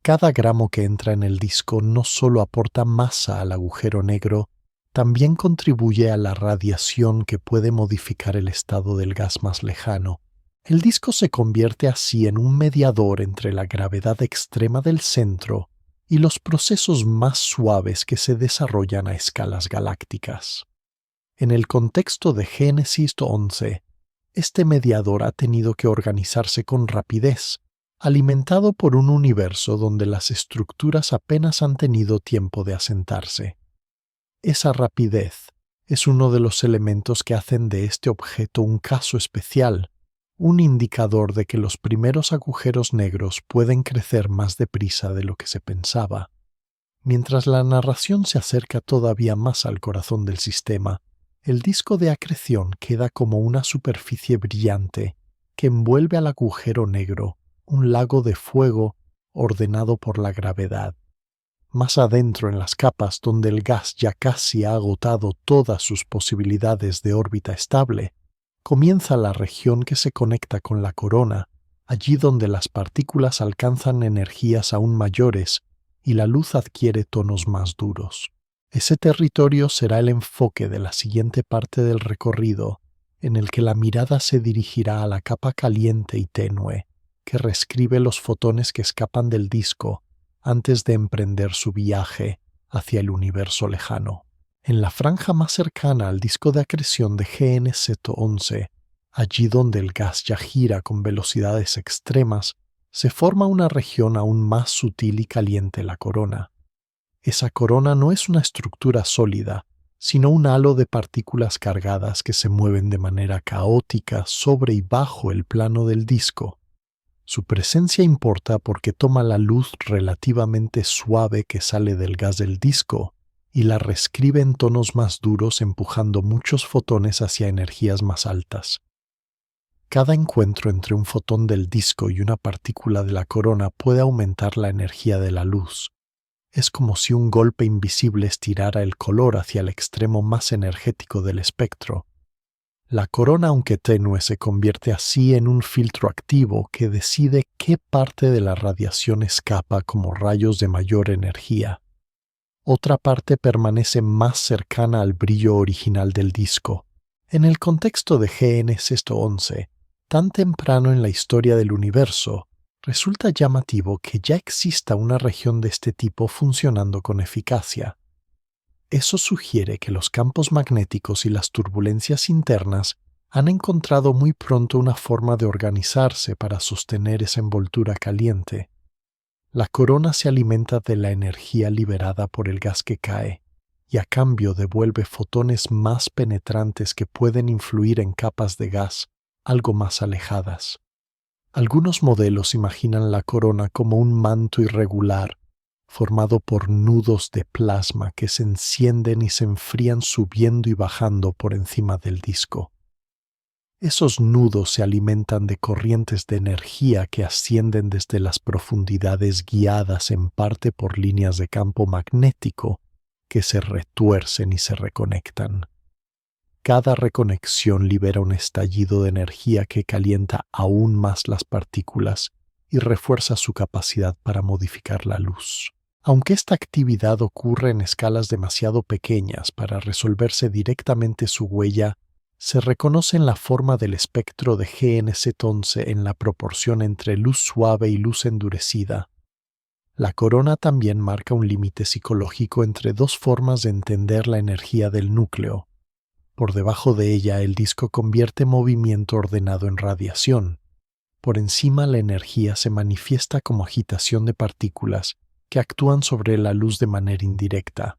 Cada gramo que entra en el disco no solo aporta masa al agujero negro, también contribuye a la radiación que puede modificar el estado del gas más lejano. El disco se convierte así en un mediador entre la gravedad extrema del centro y los procesos más suaves que se desarrollan a escalas galácticas. En el contexto de Génesis 11, este mediador ha tenido que organizarse con rapidez, alimentado por un universo donde las estructuras apenas han tenido tiempo de asentarse. Esa rapidez es uno de los elementos que hacen de este objeto un caso especial, un indicador de que los primeros agujeros negros pueden crecer más deprisa de lo que se pensaba. Mientras la narración se acerca todavía más al corazón del sistema, el disco de acreción queda como una superficie brillante, que envuelve al agujero negro, un lago de fuego ordenado por la gravedad. Más adentro en las capas donde el gas ya casi ha agotado todas sus posibilidades de órbita estable, comienza la región que se conecta con la corona, allí donde las partículas alcanzan energías aún mayores y la luz adquiere tonos más duros. Ese territorio será el enfoque de la siguiente parte del recorrido, en el que la mirada se dirigirá a la capa caliente y tenue, que reescribe los fotones que escapan del disco antes de emprender su viaje hacia el universo lejano. En la franja más cercana al disco de acreción de GN-Z11, allí donde el gas ya gira con velocidades extremas, se forma una región aún más sutil y caliente, la corona. Esa corona no es una estructura sólida, sino un halo de partículas cargadas que se mueven de manera caótica sobre y bajo el plano del disco. Su presencia importa porque toma la luz relativamente suave que sale del gas del disco y la reescribe en tonos más duros, empujando muchos fotones hacia energías más altas. Cada encuentro entre un fotón del disco y una partícula de la corona puede aumentar la energía de la luz. Es como si un golpe invisible estirara el color hacia el extremo más energético del espectro. La corona, aunque tenue, se convierte así en un filtro activo que decide qué parte de la radiación escapa como rayos de mayor energía. Otra parte permanece más cercana al brillo original del disco. En el contexto de GN-11, tan temprano en la historia del universo, resulta llamativo que ya exista una región de este tipo funcionando con eficacia. Eso sugiere que los campos magnéticos y las turbulencias internas han encontrado muy pronto una forma de organizarse para sostener esa envoltura caliente. La corona se alimenta de la energía liberada por el gas que cae, y a cambio devuelve fotones más penetrantes que pueden influir en capas de gas algo más alejadas. Algunos modelos imaginan la corona como un manto irregular, formado por nudos de plasma que se encienden y se enfrían subiendo y bajando por encima del disco. Esos nudos se alimentan de corrientes de energía que ascienden desde las profundidades, guiadas en parte por líneas de campo magnético que se retuercen y se reconectan. Cada reconexión libera un estallido de energía que calienta aún más las partículas y refuerza su capacidad para modificar la luz. Aunque esta actividad ocurre en escalas demasiado pequeñas para resolverse directamente su huella, se reconoce en la forma del espectro de GN-Z11 en la proporción entre luz suave y luz endurecida. La corona también marca un límite psicológico entre dos formas de entender la energía del núcleo. Por debajo de ella, el disco convierte movimiento ordenado en radiación. Por encima, la energía se manifiesta como agitación de partículas que actúan sobre la luz de manera indirecta.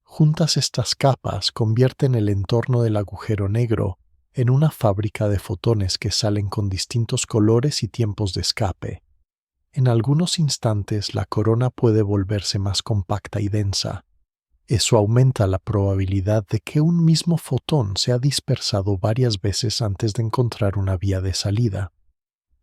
Juntas, estas capas convierten el entorno del agujero negro en una fábrica de fotones que salen con distintos colores y tiempos de escape. En algunos instantes, la corona puede volverse más compacta y densa. Eso aumenta la probabilidad de que un mismo fotón sea dispersado varias veces antes de encontrar una vía de salida.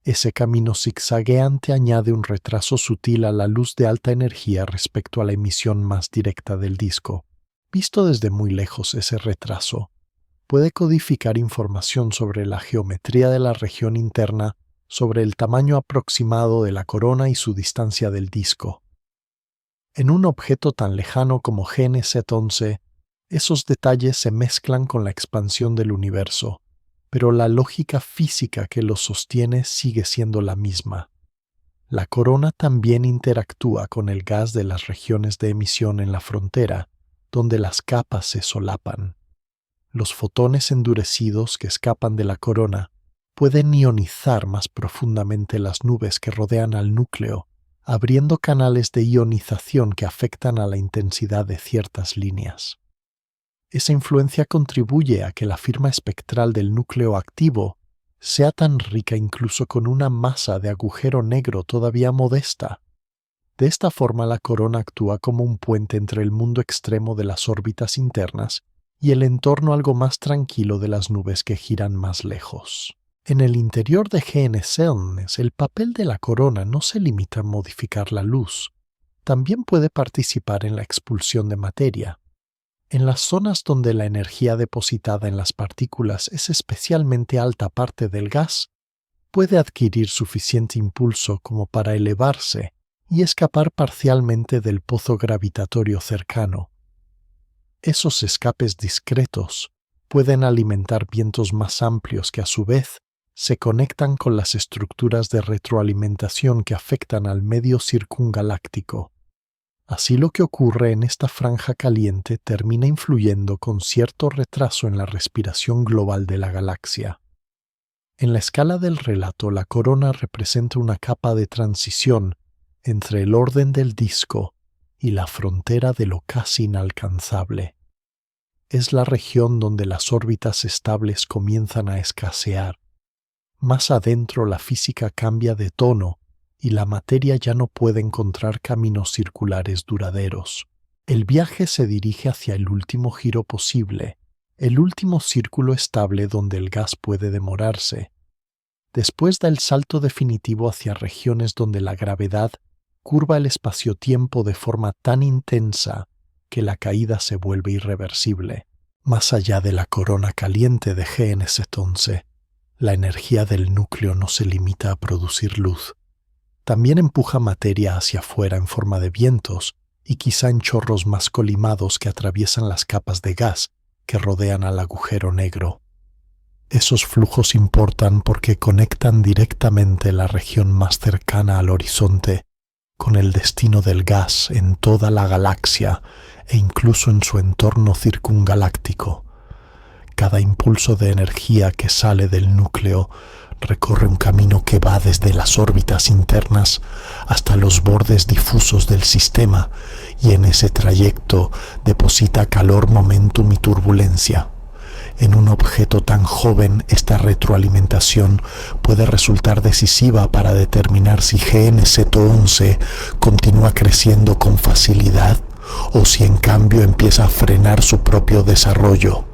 Ese camino zigzagueante añade un retraso sutil a la luz de alta energía respecto a la emisión más directa del disco. Visto desde muy lejos, ese retraso puede codificar información sobre la geometría de la región interna, sobre el tamaño aproximado de la corona y su distancia del disco. En un objeto tan lejano como GN-Z11, esos detalles se mezclan con la expansión del universo, pero la lógica física que los sostiene sigue siendo la misma. La corona también interactúa con el gas de las regiones de emisión en la frontera, donde las capas se solapan. Los fotones endurecidos que escapan de la corona pueden ionizar más profundamente las nubes que rodean al núcleo, abriendo canales de ionización que afectan a la intensidad de ciertas líneas. Esa influencia contribuye a que la firma espectral del núcleo activo sea tan rica incluso con una masa de agujero negro todavía modesta. De esta forma, la corona actúa como un puente entre el mundo extremo de las órbitas internas y el entorno algo más tranquilo de las nubes que giran más lejos. En el interior de GN-Celnes, el papel de la corona no se limita a modificar la luz. También puede participar en la expulsión de materia. En las zonas donde la energía depositada en las partículas es especialmente alta parte del gas, puede adquirir suficiente impulso como para elevarse y escapar parcialmente del pozo gravitatorio cercano. Esos escapes discretos pueden alimentar vientos más amplios que a su vez se conectan con las estructuras de retroalimentación que afectan al medio circungaláctico. Así lo que ocurre en esta franja caliente termina influyendo con cierto retraso en la respiración global de la galaxia. En la escala del relato, la corona representa una capa de transición entre el orden del disco y la frontera de lo casi inalcanzable. Es la región donde las órbitas estables comienzan a escasear. Más adentro la física cambia de tono y la materia ya no puede encontrar caminos circulares duraderos. El viaje se dirige hacia el último giro posible, el último círculo estable donde el gas puede demorarse. Después da el salto definitivo hacia regiones donde la gravedad curva el espacio-tiempo de forma tan intensa que la caída se vuelve irreversible. Más allá de la corona caliente de GN-11, la energía del núcleo no se limita a producir luz. También empuja materia hacia afuera en forma de vientos y quizá en chorros más colimados que atraviesan las capas de gas que rodean al agujero negro. Esos flujos importan porque conectan directamente la región más cercana al horizonte con el destino del gas en toda la galaxia e incluso en su entorno circungaláctico. Cada impulso de energía que sale del núcleo recorre un camino que va desde las órbitas internas hasta los bordes difusos del sistema y en ese trayecto deposita calor, momentum y turbulencia. En un objeto tan joven, esta retroalimentación puede resultar decisiva para determinar si GN-11 continúa creciendo con facilidad o si en cambio empieza a frenar su propio desarrollo.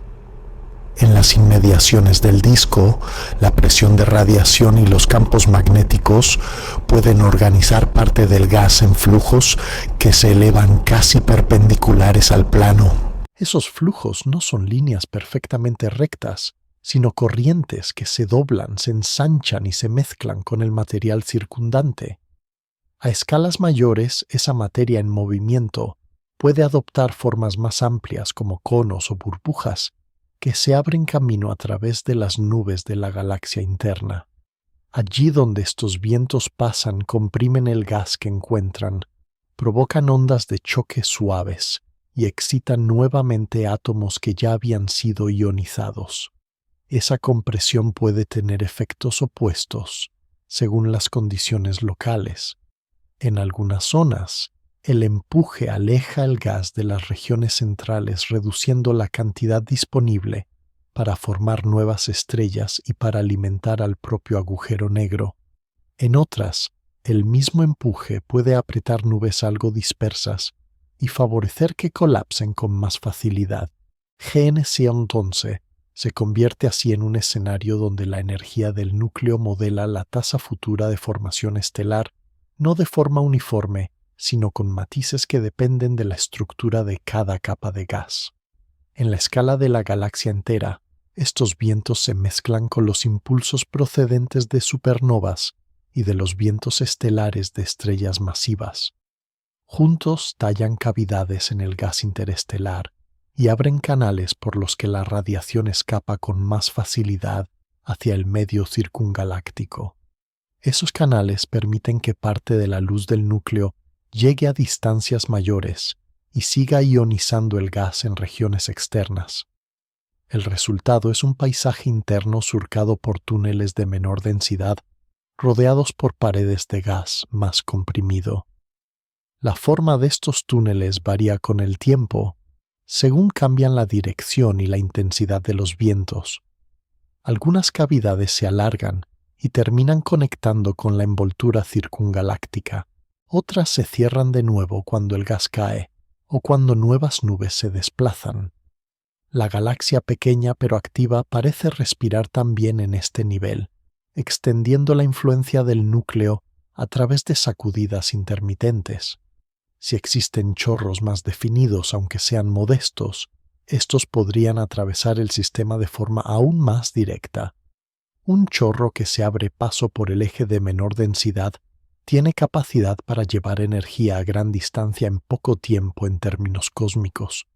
En las inmediaciones del disco, la presión de radiación y los campos magnéticos pueden organizar parte del gas en flujos que se elevan casi perpendiculares al plano. Esos flujos no son líneas perfectamente rectas, sino corrientes que se doblan, se ensanchan y se mezclan con el material circundante. A escalas mayores, esa materia en movimiento puede adoptar formas más amplias como conos o burbujas, que se abren camino a través de las nubes de la galaxia interna. Allí donde estos vientos pasan, comprimen el gas que encuentran, provocan ondas de choque suaves y excitan nuevamente átomos que ya habían sido ionizados. Esa compresión puede tener efectos opuestos, según las condiciones locales. En algunas zonas, el empuje aleja el gas de las regiones centrales, reduciendo la cantidad disponible para formar nuevas estrellas y para alimentar al propio agujero negro. En otras, el mismo empuje puede apretar nubes algo dispersas y favorecer que colapsen con más facilidad. GN-11 se convierte así en un escenario donde la energía del núcleo modela la tasa futura de formación estelar, no de forma uniforme, sino con matices que dependen de la estructura de cada capa de gas. En la escala de la galaxia entera, estos vientos se mezclan con los impulsos procedentes de supernovas y de los vientos estelares de estrellas masivas. Juntos tallan cavidades en el gas interestelar y abren canales por los que la radiación escapa con más facilidad hacia el medio circungaláctico. Esos canales permiten que parte de la luz del núcleo llegue a distancias mayores y siga ionizando el gas en regiones externas. El resultado es un paisaje interno surcado por túneles de menor densidad, rodeados por paredes de gas más comprimido. La forma de estos túneles varía con el tiempo, según cambian la dirección y la intensidad de los vientos. Algunas cavidades se alargan y terminan conectando con la envoltura circungaláctica. Otras se cierran de nuevo cuando el gas cae o cuando nuevas nubes se desplazan. La galaxia pequeña pero activa parece respirar también en este nivel, extendiendo la influencia del núcleo a través de sacudidas intermitentes. Si existen chorros más definidos, aunque sean modestos, estos podrían atravesar el sistema de forma aún más directa. Un chorro que se abre paso por el eje de menor densidad tiene capacidad para llevar energía a gran distancia en poco tiempo en términos cósmicos.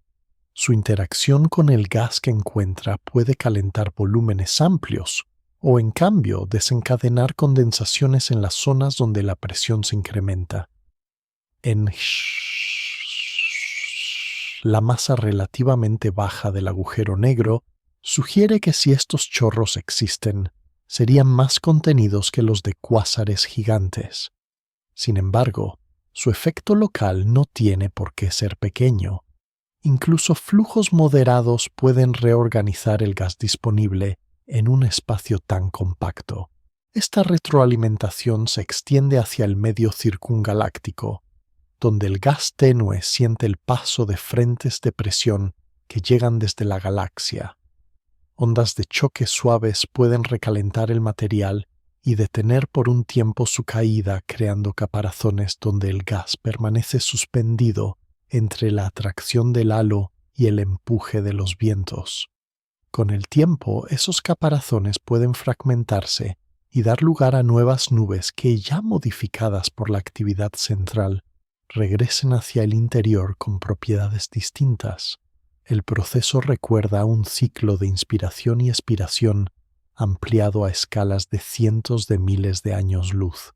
Su interacción con el gas que encuentra puede calentar volúmenes amplios o, en cambio, desencadenar condensaciones en las zonas donde la presión se incrementa. En la masa relativamente baja del agujero negro sugiere que si estos chorros existen, serían más contenidos que los de cuásares gigantes. Sin embargo, su efecto local no tiene por qué ser pequeño. Incluso flujos moderados pueden reorganizar el gas disponible en un espacio tan compacto. Esta retroalimentación se extiende hacia el medio circungaláctico, donde el gas tenue siente el paso de frentes de presión que llegan desde la galaxia. Ondas de choque suaves pueden recalentar el material y detener por un tiempo su caída, creando caparazones donde el gas permanece suspendido entre la atracción del halo y el empuje de los vientos. Con el tiempo, esos caparazones pueden fragmentarse y dar lugar a nuevas nubes que, ya modificadas por la actividad central, regresen hacia el interior con propiedades distintas. El proceso recuerda un ciclo de inspiración y expiración ampliado a escalas de cientos de miles de años luz.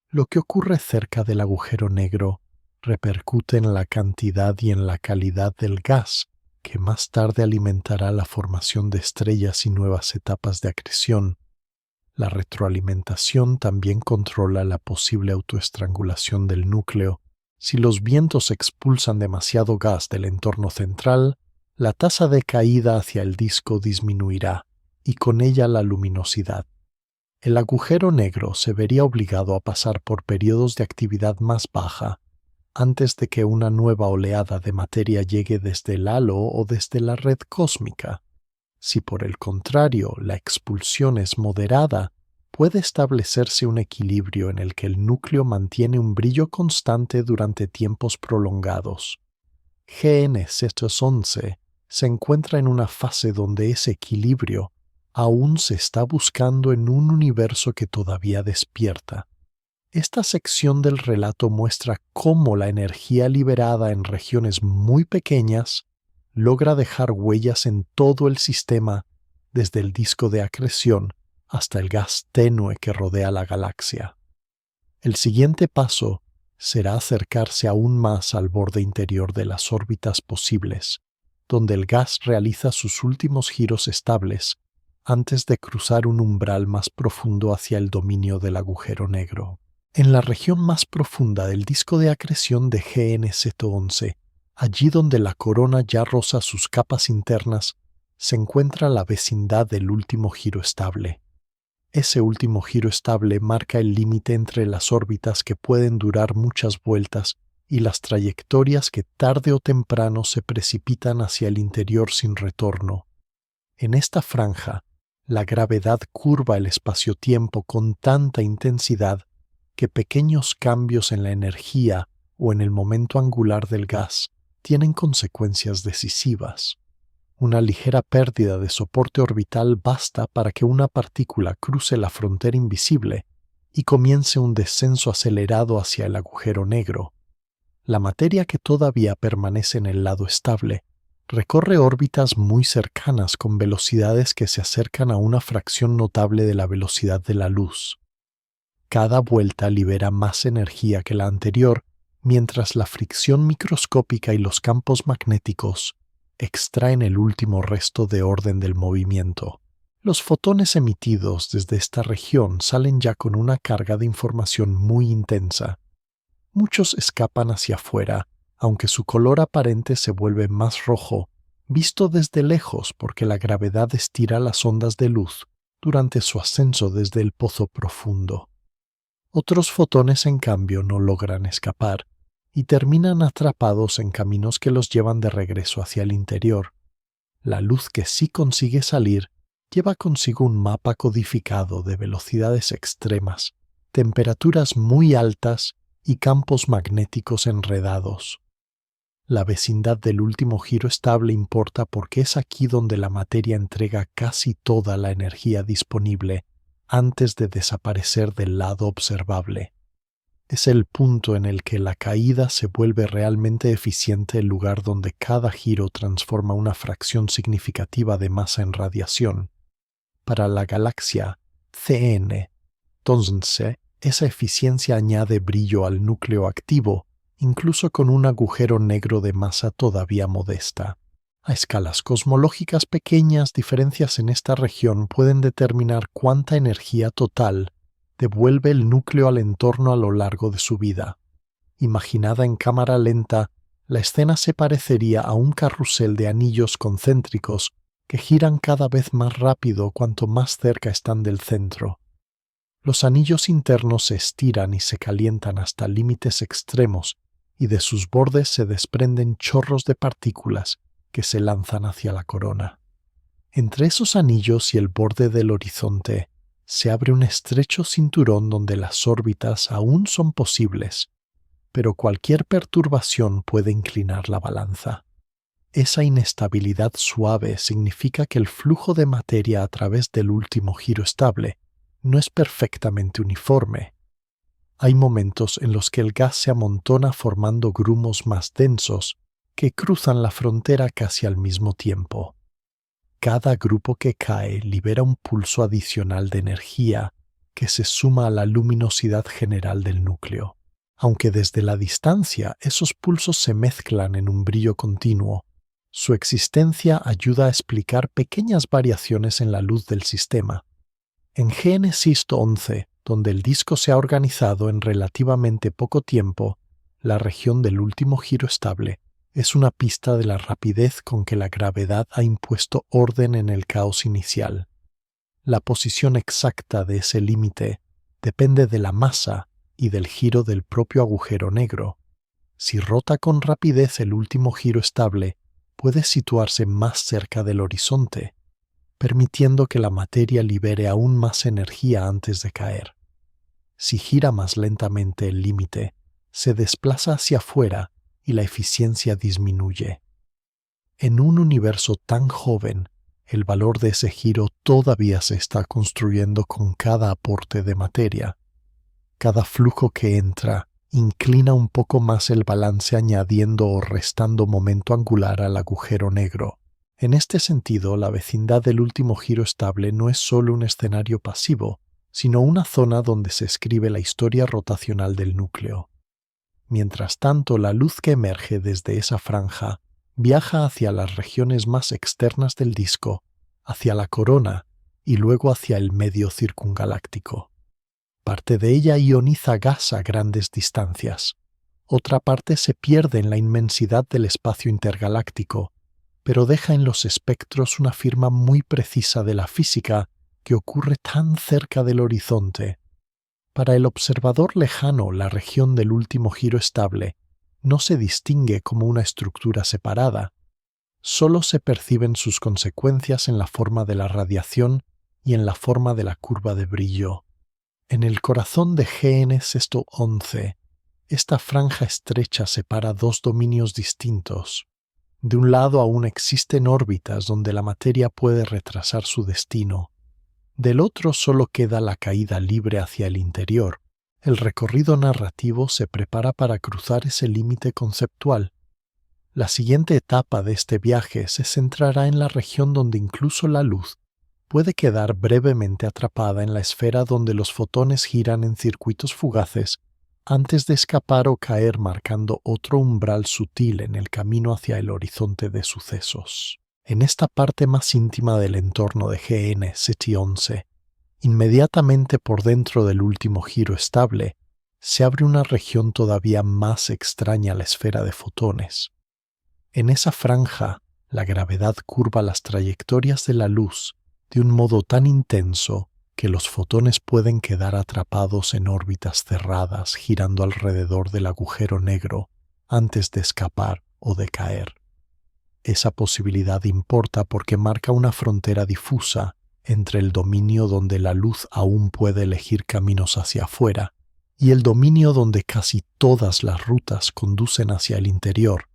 Lo que ocurre cerca del agujero negro repercute en la cantidad y en la calidad del gas, que más tarde alimentará la formación de estrellas y nuevas etapas de acreción. La retroalimentación también controla la posible autoestrangulación del núcleo. Si los vientos expulsan demasiado gas del entorno central, la tasa de caída hacia el disco disminuirá, y con ella la luminosidad. El agujero negro se vería obligado a pasar por periodos de actividad más baja antes de que una nueva oleada de materia llegue desde el halo o desde la red cósmica. Si por el contrario la expulsión es moderada, puede establecerse un equilibrio en el que el núcleo mantiene un brillo constante durante tiempos prolongados. GN 711 se encuentra en una fase donde ese equilibrio aún se está buscando en un universo que todavía despierta. Esta sección del relato muestra cómo la energía liberada en regiones muy pequeñas logra dejar huellas en todo el sistema, desde el disco de acreción hasta el gas tenue que rodea la galaxia. El siguiente paso será acercarse aún más al borde interior de las órbitas posibles, donde el gas realiza sus últimos giros estables antes de cruzar un umbral más profundo hacia el dominio del agujero negro. En la región más profunda del disco de acreción de GN 711, allí donde la corona ya roza sus capas internas, se encuentra la vecindad del último giro estable. Ese último giro estable marca el límite entre las órbitas que pueden durar muchas vueltas y las trayectorias que tarde o temprano se precipitan hacia el interior sin retorno. En esta franja, la gravedad curva el espacio-tiempo con tanta intensidad que pequeños cambios en la energía o en el momento angular del gas tienen consecuencias decisivas. Una ligera pérdida de soporte orbital basta para que una partícula cruce la frontera invisible y comience un descenso acelerado hacia el agujero negro. La materia que todavía permanece en el lado estable recorre órbitas muy cercanas con velocidades que se acercan a una fracción notable de la velocidad de la luz. Cada vuelta libera más energía que la anterior, mientras la fricción microscópica y los campos magnéticos extraen el último resto de orden del movimiento. Los fotones emitidos desde esta región salen ya con una carga de información muy intensa. Muchos escapan hacia afuera, aunque su color aparente se vuelve más rojo, visto desde lejos porque la gravedad estira las ondas de luz durante su ascenso desde el pozo profundo. Otros fotones, en cambio, no logran escapar y terminan atrapados en caminos que los llevan de regreso hacia el interior. La luz que sí consigue salir lleva consigo un mapa codificado de velocidades extremas, temperaturas muy altas y campos magnéticos enredados. La vecindad del último giro estable importa porque es aquí donde la materia entrega casi toda la energía disponible antes de desaparecer del lado observable. Es el punto en el que la caída se vuelve realmente eficiente, el lugar donde cada giro transforma una fracción significativa de masa en radiación. Para la galaxia CN, entonces, esa eficiencia añade brillo al núcleo activo, incluso con un agujero negro de masa todavía modesta. A escalas cosmológicas pequeñas, diferencias en esta región pueden determinar cuánta energía total devuelve el núcleo al entorno a lo largo de su vida. Imaginada en cámara lenta, la escena se parecería a un carrusel de anillos concéntricos que giran cada vez más rápido cuanto más cerca están del centro. Los anillos internos se estiran y se calientan hasta límites extremos, y de sus bordes se desprenden chorros de partículas que se lanzan hacia la corona. Entre esos anillos y el borde del horizonte se abre un estrecho cinturón donde las órbitas aún son posibles, pero cualquier perturbación puede inclinar la balanza. Esa inestabilidad suave significa que el flujo de materia a través del último giro estable no es perfectamente uniforme. Hay momentos en los que el gas se amontona formando grumos más densos que cruzan la frontera casi al mismo tiempo. Cada grupo que cae libera un pulso adicional de energía que se suma a la luminosidad general del núcleo. Aunque desde la distancia esos pulsos se mezclan en un brillo continuo, su existencia ayuda a explicar pequeñas variaciones en la luz del sistema. En Génesis 11, donde el disco se ha organizado en relativamente poco tiempo, la región del último giro estable es una pista de la rapidez con que la gravedad ha impuesto orden en el caos inicial. La posición exacta de ese límite depende de la masa y del giro del propio agujero negro. Si rota con rapidez, el último giro estable puede situarse más cerca del horizonte, permitiendo que la materia libere aún más energía antes de caer. Si gira más lentamente, el límite se desplaza hacia afuera y la eficiencia disminuye. En un universo tan joven, el valor de ese giro todavía se está construyendo con cada aporte de materia. Cada flujo que entra inclina un poco más el balance, añadiendo o restando momento angular al agujero negro. En este sentido, la vecindad del último giro estable no es solo un escenario pasivo, sino una zona donde se escribe la historia rotacional del núcleo. Mientras tanto, la luz que emerge desde esa franja viaja hacia las regiones más externas del disco, hacia la corona y luego hacia el medio circungaláctico. Parte de ella ioniza gas a grandes distancias. Otra parte se pierde en la inmensidad del espacio intergaláctico, pero deja en los espectros una firma muy precisa de la física que ocurre tan cerca del horizonte. Para el observador lejano, la región del último giro estable no se distingue como una estructura separada. Solo se perciben sus consecuencias en la forma de la radiación y en la forma de la curva de brillo. En el corazón de Génesis 11, esta franja estrecha separa dos dominios distintos. De un lado aún existen órbitas donde la materia puede retrasar su destino. Del otro solo queda la caída libre hacia el interior. El recorrido narrativo se prepara para cruzar ese límite conceptual. La siguiente etapa de este viaje se centrará en la región donde incluso la luz puede quedar brevemente atrapada en la esfera donde los fotones giran en circuitos fugaces antes de escapar o caer, marcando otro umbral sutil en el camino hacia el horizonte de sucesos. En esta parte más íntima del entorno de Génesis 11, inmediatamente por dentro del último giro estable, se abre una región todavía más extraña a la esfera de fotones. En esa franja, la gravedad curva las trayectorias de la luz de un modo tan intenso que los fotones pueden quedar atrapados en órbitas cerradas girando alrededor del agujero negro antes de escapar o de caer. Esa posibilidad importa porque marca una frontera difusa entre el dominio donde la luz aún puede elegir caminos hacia afuera y el dominio donde casi todas las rutas conducen hacia el interior.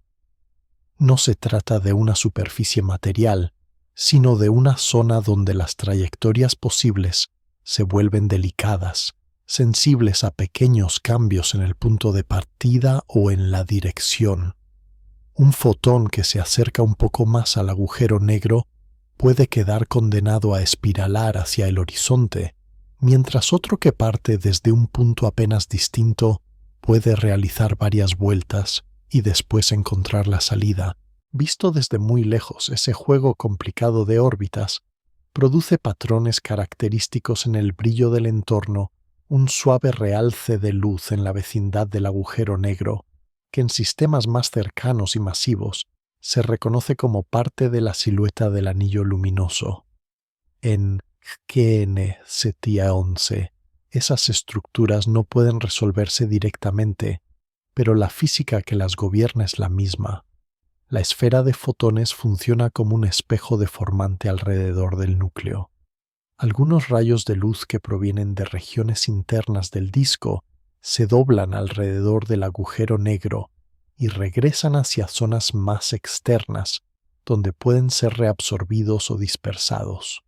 No se trata de una superficie material, sino de una zona donde las trayectorias posibles se vuelven delicadas, sensibles a pequeños cambios en el punto de partida o en la dirección. Un fotón que se acerca un poco más al agujero negro puede quedar condenado a espiralar hacia el horizonte, mientras otro que parte desde un punto apenas distinto puede realizar varias vueltas y después encontrar la salida. Visto desde muy lejos, ese juego complicado de órbitas produce patrones característicos en el brillo del entorno, un suave realce de luz en la vecindad del agujero negro, que en sistemas más cercanos y masivos se reconoce como parte de la silueta del anillo luminoso. En GN 711, esas estructuras no pueden resolverse directamente, pero la física que las gobierna es la misma. La esfera de fotones funciona como un espejo deformante alrededor del núcleo. Algunos rayos de luz que provienen de regiones internas del disco se doblan alrededor del agujero negro y regresan hacia zonas más externas, donde pueden ser reabsorbidos o dispersados.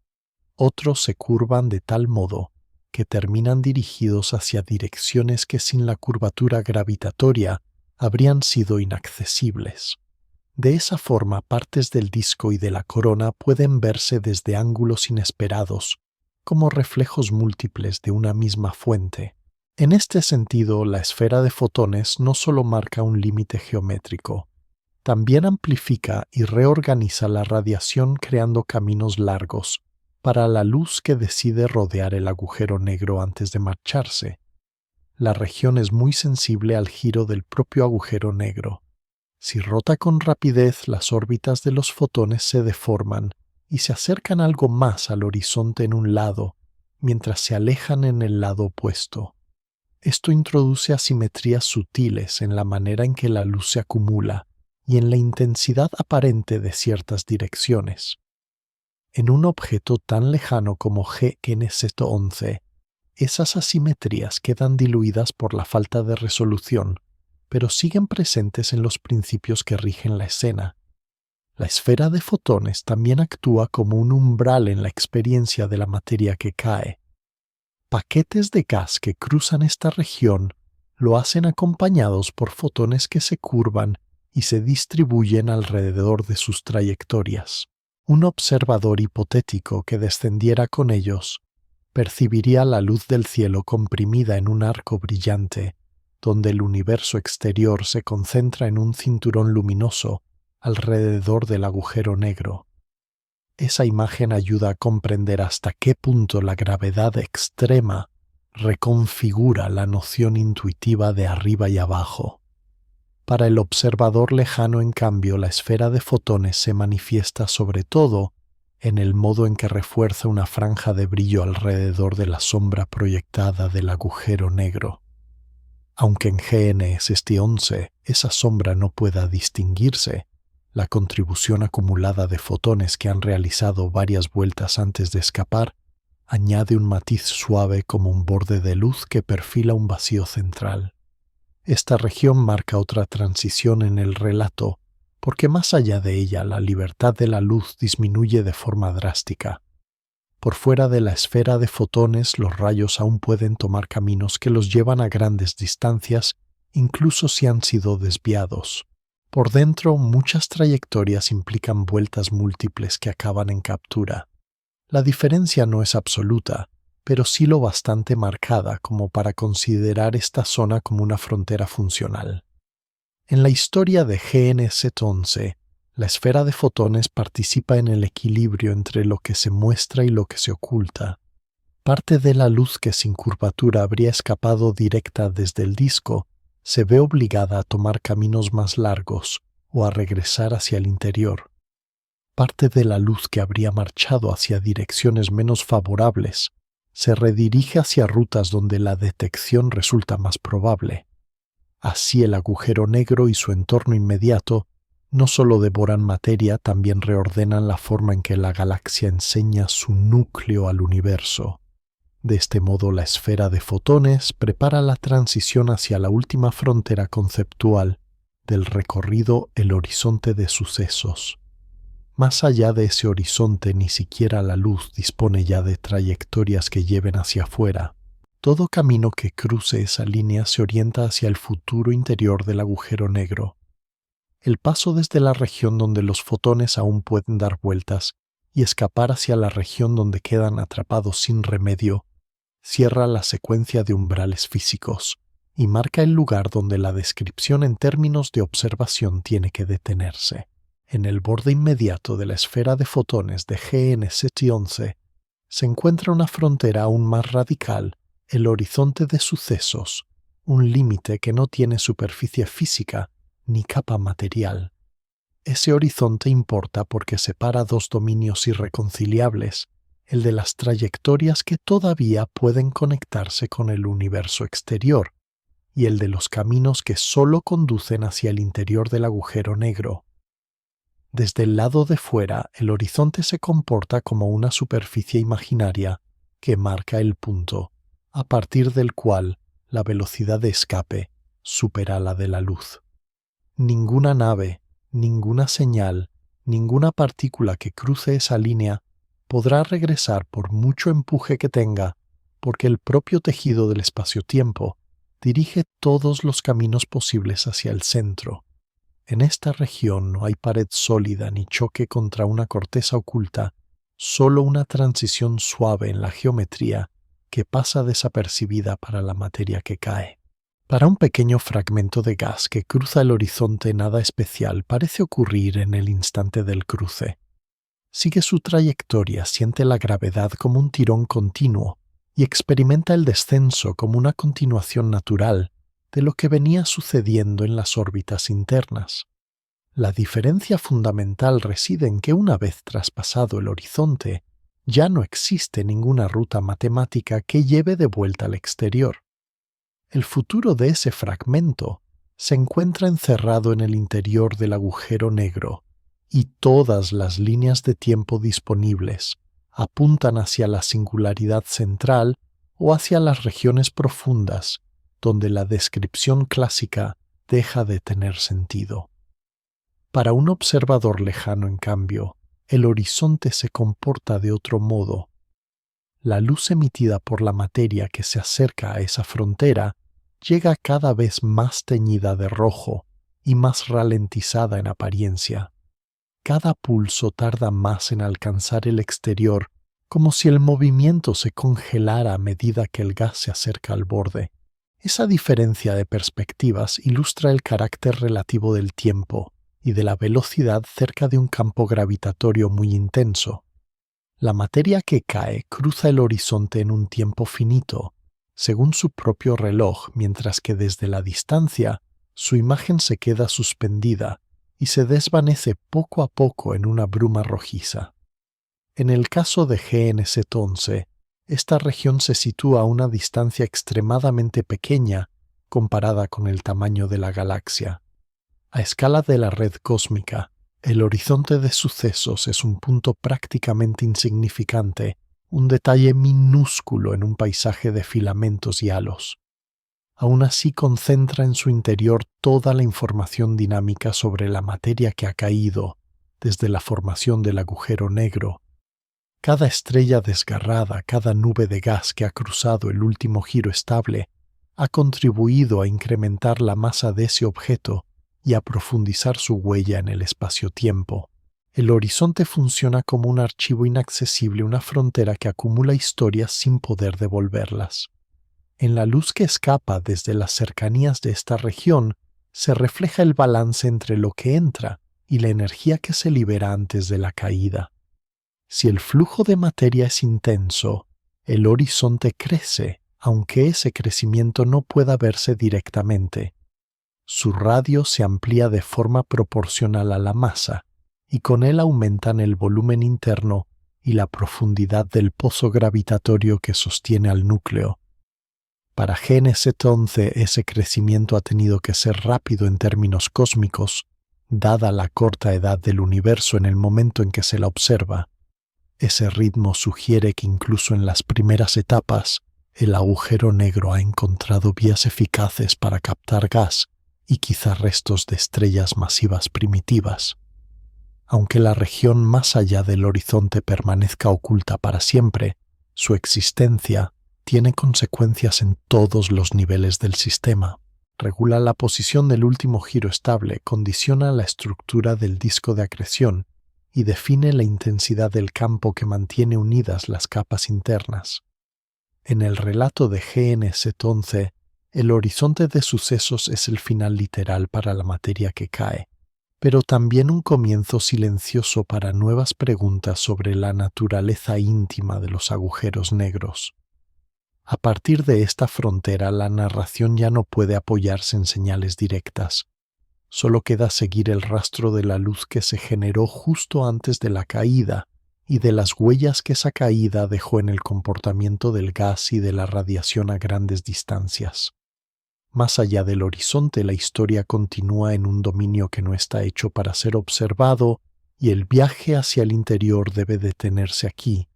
Otros se curvan de tal modo que terminan dirigidos hacia direcciones que sin la curvatura gravitatoria habrían sido inaccesibles. De esa forma, partes del disco y de la corona pueden verse desde ángulos inesperados, como reflejos múltiples de una misma fuente. En este sentido, la esfera de fotones no solo marca un límite geométrico, también amplifica y reorganiza la radiación creando caminos largos para la luz que decide rodear el agujero negro antes de marcharse. La región es muy sensible al giro del propio agujero negro. Si rota con rapidez, las órbitas de los fotones se deforman y se acercan algo más al horizonte en un lado, mientras se alejan en el lado opuesto. Esto introduce asimetrías sutiles en la manera en que la luz se acumula y en la intensidad aparente de ciertas direcciones. En un objeto tan lejano como GN711, esas asimetrías quedan diluidas por la falta de resolución, pero siguen presentes en los principios que rigen la escena. La esfera de fotones también actúa como un umbral en la experiencia de la materia que cae. Paquetes de gas que cruzan esta región lo hacen acompañados por fotones que se curvan y se distribuyen alrededor de sus trayectorias. Un observador hipotético que descendiera con ellos percibiría la luz del cielo comprimida en un arco brillante, donde el universo exterior se concentra en un cinturón luminoso alrededor del agujero negro. Esa imagen ayuda a comprender hasta qué punto la gravedad extrema reconfigura la noción intuitiva de arriba y abajo. Para el observador lejano, en cambio, la esfera de fotones se manifiesta sobre todo en el modo en que refuerza una franja de brillo alrededor de la sombra proyectada del agujero negro. Aunque en GN711 esa sombra no pueda distinguirse, la contribución acumulada de fotones que han realizado varias vueltas antes de escapar añade un matiz suave como un borde de luz que perfila un vacío central. Esta región marca otra transición en el relato, porque más allá de ella la libertad de la luz disminuye de forma drástica. Por fuera de la esfera de fotones, los rayos aún pueden tomar caminos que los llevan a grandes distancias, incluso si han sido desviados. Por dentro, muchas trayectorias implican vueltas múltiples que acaban en captura. La diferencia no es absoluta, pero sí lo bastante marcada como para considerar esta zona como una frontera funcional. En la historia de GN711, la esfera de fotones participa en el equilibrio entre lo que se muestra y lo que se oculta. Parte de la luz que sin curvatura habría escapado directa desde el disco se ve obligada a tomar caminos más largos o a regresar hacia el interior. Parte de la luz que habría marchado hacia direcciones menos favorables se redirige hacia rutas donde la detección resulta más probable. Así el agujero negro y su entorno inmediato No solo devoran materia, también reordenan la forma en que la galaxia enseña su núcleo al universo. De este modo, la esfera de fotones prepara la transición hacia la última frontera conceptual del recorrido, el horizonte de sucesos. Más allá de ese horizonte, ni siquiera la luz dispone ya de trayectorias que lleven hacia afuera. Todo camino que cruce esa línea se orienta hacia el futuro interior del agujero negro. El paso desde la región donde los fotones aún pueden dar vueltas y escapar hacia la región donde quedan atrapados sin remedio cierra la secuencia de umbrales físicos y marca el lugar donde la descripción en términos de observación tiene que detenerse. En el borde inmediato de la esfera de fotones de GN711 se encuentra una frontera aún más radical, el horizonte de sucesos, un límite que no tiene superficie física ni capa material. Ese horizonte importa porque separa dos dominios irreconciliables, el de las trayectorias que todavía pueden conectarse con el universo exterior y el de los caminos que solo conducen hacia el interior del agujero negro. Desde el lado de fuera, el horizonte se comporta como una superficie imaginaria que marca el punto, a partir del cual la velocidad de escape supera la de la luz. Ninguna nave, ninguna señal, ninguna partícula que cruce esa línea podrá regresar por mucho empuje que tenga, porque el propio tejido del espacio-tiempo dirige todos los caminos posibles hacia el centro. En esta región no hay pared sólida ni choque contra una corteza oculta, solo una transición suave en la geometría que pasa desapercibida para la materia que cae. Para un pequeño fragmento de gas que cruza el horizonte, nada especial parece ocurrir en el instante del cruce. Sigue su trayectoria, siente la gravedad como un tirón continuo y experimenta el descenso como una continuación natural de lo que venía sucediendo en las órbitas internas. La diferencia fundamental reside en que una vez traspasado el horizonte, ya no existe ninguna ruta matemática que lleve de vuelta al exterior. El futuro de ese fragmento se encuentra encerrado en el interior del agujero negro, y todas las líneas de tiempo disponibles apuntan hacia la singularidad central o hacia las regiones profundas, donde la descripción clásica deja de tener sentido. Para un observador lejano, en cambio, el horizonte se comporta de otro modo. La luz emitida por la materia que se acerca a esa frontera llega cada vez más teñida de rojo y más ralentizada en apariencia. Cada pulso tarda más en alcanzar el exterior, como si el movimiento se congelara a medida que el gas se acerca al borde. Esa diferencia de perspectivas ilustra el carácter relativo del tiempo y de la velocidad cerca de un campo gravitatorio muy intenso. La materia que cae cruza el horizonte en un tiempo finito, según su propio reloj, mientras que desde la distancia su imagen se queda suspendida y se desvanece poco a poco en una bruma rojiza. En el caso de GN711, esta región se sitúa a una distancia extremadamente pequeña comparada con el tamaño de la galaxia. A escala de la red cósmica, el horizonte de sucesos es un punto prácticamente insignificante, un detalle minúsculo en un paisaje de filamentos y halos. Aún así concentra en su interior toda la información dinámica sobre la materia que ha caído desde la formación del agujero negro. Cada estrella desgarrada, cada nube de gas que ha cruzado el último giro estable, ha contribuido a incrementar la masa de ese objeto y a profundizar su huella en el espacio-tiempo. El horizonte funciona como un archivo inaccesible, una frontera que acumula historias sin poder devolverlas. En la luz que escapa desde las cercanías de esta región se refleja el balance entre lo que entra y la energía que se libera antes de la caída. Si el flujo de materia es intenso, el horizonte crece, aunque ese crecimiento no pueda verse directamente. Su radio se amplía de forma proporcional a la masa, y con él aumentan el volumen interno y la profundidad del pozo gravitatorio que sostiene al núcleo. Para GN711 ese crecimiento ha tenido que ser rápido en términos cósmicos, dada la corta edad del universo en el momento en que se la observa. Ese ritmo sugiere que incluso en las primeras etapas, el agujero negro ha encontrado vías eficaces para captar gas y quizá restos de estrellas masivas primitivas. Aunque la región más allá del horizonte permanezca oculta para siempre, su existencia tiene consecuencias en todos los niveles del sistema. Regula la posición del último giro estable, condiciona la estructura del disco de acreción y define la intensidad del campo que mantiene unidas las capas internas. En el relato de GN-Z11, el horizonte de sucesos es el final literal para la materia que cae, pero también un comienzo silencioso para nuevas preguntas sobre la naturaleza íntima de los agujeros negros. A partir de esta frontera, la narración ya no puede apoyarse en señales directas. Solo queda seguir el rastro de la luz que se generó justo antes de la caída y de las huellas que esa caída dejó en el comportamiento del gas y de la radiación a grandes distancias. Más allá del horizonte, la historia continúa en un dominio que no está hecho para ser observado y el viaje hacia el interior debe detenerse aquí,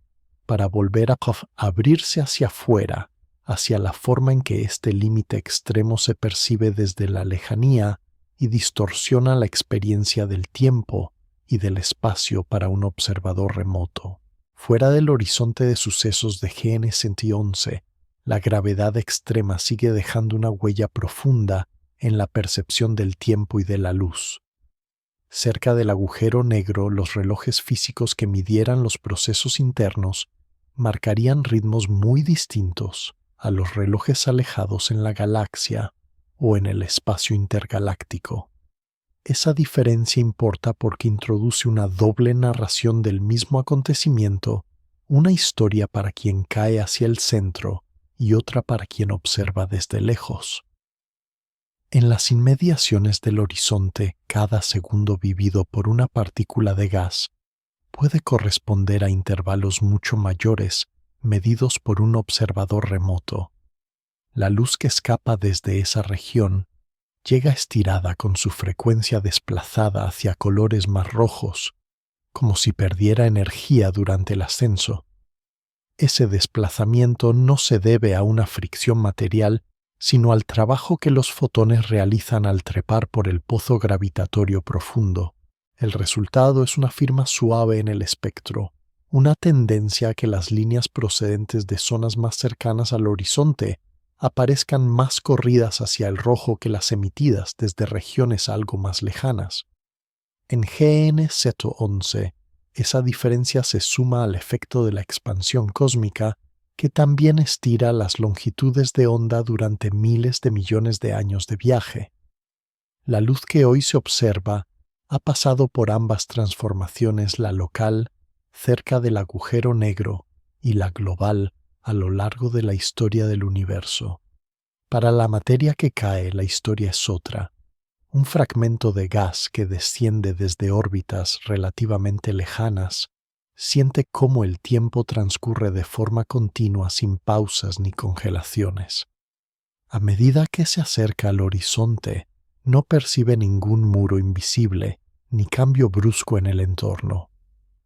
para volver a abrirse hacia afuera, hacia la forma en que este límite extremo se percibe desde la lejanía y distorsiona la experiencia del tiempo y del espacio para un observador remoto. Fuera del horizonte de sucesos de GN-11, la gravedad extrema sigue dejando una huella profunda en la percepción del tiempo y de la luz. Cerca del agujero negro, los relojes físicos que midieran los procesos internos marcarían ritmos muy distintos a los relojes alejados en la galaxia o en el espacio intergaláctico. Esa diferencia importa porque introduce una doble narración del mismo acontecimiento, una historia para quien cae hacia el centro y otra para quien observa desde lejos. En las inmediaciones del horizonte, cada segundo vivido por una partícula de gas puede corresponder a intervalos mucho mayores medidos por un observador remoto. La luz que escapa desde esa región llega estirada con su frecuencia desplazada hacia colores más rojos, como si perdiera energía durante el ascenso. Ese desplazamiento no se debe a una fricción material, sino al trabajo que los fotones realizan al trepar por el pozo gravitatorio profundo. El resultado es una firma suave en el espectro, una tendencia a que las líneas procedentes de zonas más cercanas al horizonte aparezcan más corridas hacia el rojo que las emitidas desde regiones algo más lejanas. En GN-Z11, esa diferencia se suma al efecto de la expansión cósmica que también estira las longitudes de onda durante miles de millones de años de viaje. La luz que hoy se observa ha pasado por ambas transformaciones, la local, cerca del agujero negro, y la global, a lo largo de la historia del universo. Para la materia que cae, la historia es otra. Un fragmento de gas que desciende desde órbitas relativamente lejanas siente cómo el tiempo transcurre de forma continua sin pausas ni congelaciones. A medida que se acerca al horizonte, no percibe ningún muro invisible ni cambio brusco en el entorno,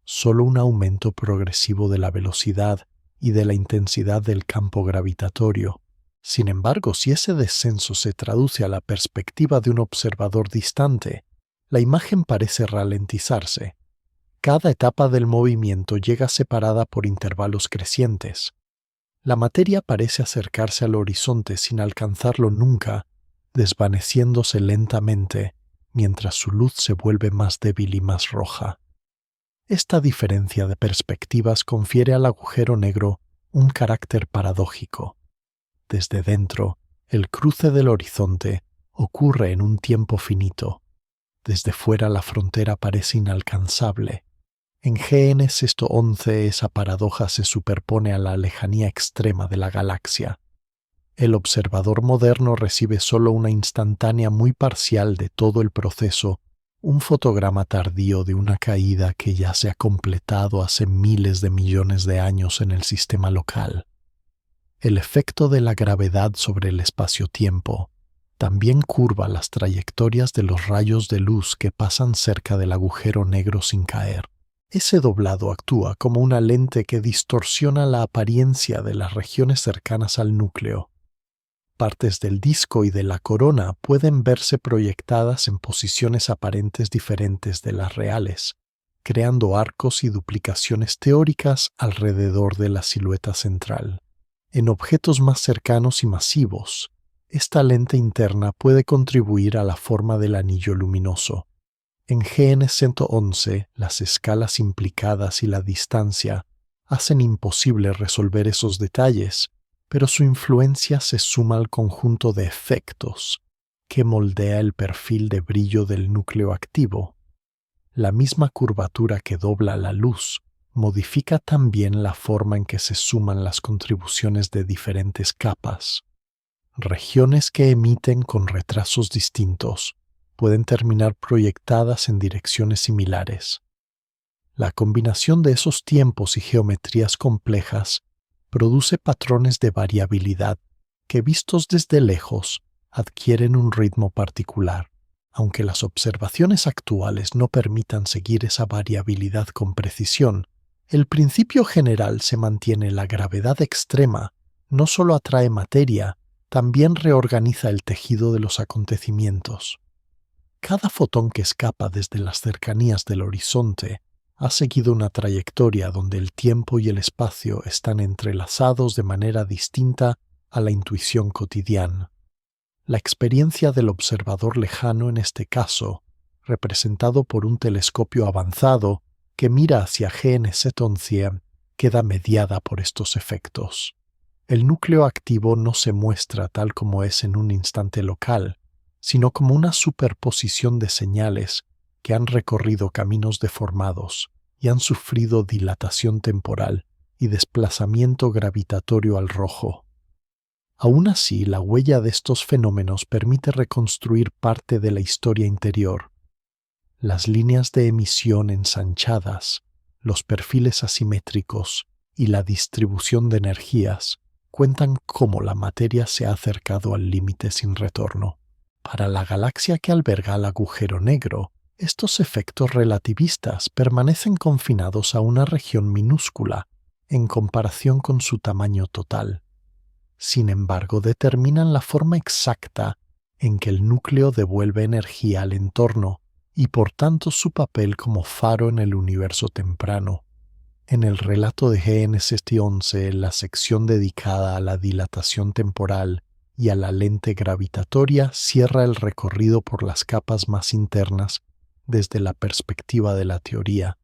solo un aumento progresivo de la velocidad y de la intensidad del campo gravitatorio. Sin embargo, si ese descenso se traduce a la perspectiva de un observador distante, la imagen parece ralentizarse. Cada etapa del movimiento llega separada por intervalos crecientes. La materia parece acercarse al horizonte sin alcanzarlo nunca, desvaneciéndose lentamente, mientras su luz se vuelve más débil y más roja. Esta diferencia de perspectivas confiere al agujero negro un carácter paradójico. Desde dentro, el cruce del horizonte ocurre en un tiempo finito. Desde fuera la frontera parece inalcanzable. En GN-11 esa paradoja se superpone a la lejanía extrema de la galaxia. El observador moderno recibe solo una instantánea muy parcial de todo el proceso, un fotograma tardío de una caída que ya se ha completado hace miles de millones de años en el sistema local. El efecto de la gravedad sobre el espacio-tiempo También curva las trayectorias de los rayos de luz que pasan cerca del agujero negro sin caer. Ese doblado actúa como una lente que distorsiona la apariencia de las regiones cercanas al núcleo. Partes del disco y de la corona pueden verse proyectadas en posiciones aparentes diferentes de las reales, creando arcos y duplicaciones teóricas alrededor de la silueta central. En objetos más cercanos y masivos, esta lente interna puede contribuir a la forma del anillo luminoso. En GN111, las escalas implicadas y la distancia hacen imposible resolver esos detalles, pero su influencia se suma al conjunto de efectos que moldea el perfil de brillo del núcleo activo. La misma curvatura que dobla la luz modifica también la forma en que se suman las contribuciones de diferentes capas. Regiones que emiten con retrasos distintos pueden terminar proyectadas en direcciones similares. La combinación de esos tiempos y geometrías complejas produce patrones de variabilidad que, vistos desde lejos, adquieren un ritmo particular. Aunque las observaciones actuales no permitan seguir esa variabilidad con precisión, el principio general se mantiene. La gravedad extrema no solo atrae materia, también reorganiza el tejido de los acontecimientos. Cada fotón que escapa desde las cercanías del horizonte ha seguido una trayectoria donde el tiempo y el espacio están entrelazados de manera distinta a la intuición cotidiana. La experiencia del observador lejano en este caso, representado por un telescopio avanzado que mira hacia GN111, queda mediada por estos efectos. El núcleo activo no se muestra tal como es en un instante local, sino como una superposición de señales que han recorrido caminos deformados y han sufrido dilatación temporal y desplazamiento gravitatorio al rojo. Aún así, la huella de estos fenómenos permite reconstruir parte de la historia interior. Las líneas de emisión ensanchadas, los perfiles asimétricos y la distribución de energías cuentan cómo la materia se ha acercado al límite sin retorno. Para la galaxia que alberga el agujero negro, estos efectos relativistas permanecen confinados a una región minúscula en comparación con su tamaño total. Sin embargo, determinan la forma exacta en que el núcleo devuelve energía al entorno y por tanto su papel como faro en el universo temprano. En el relato de GN111, la sección dedicada a la dilatación temporal y a la lente gravitatoria cierra el recorrido por las capas más internas desde la perspectiva de la teoría.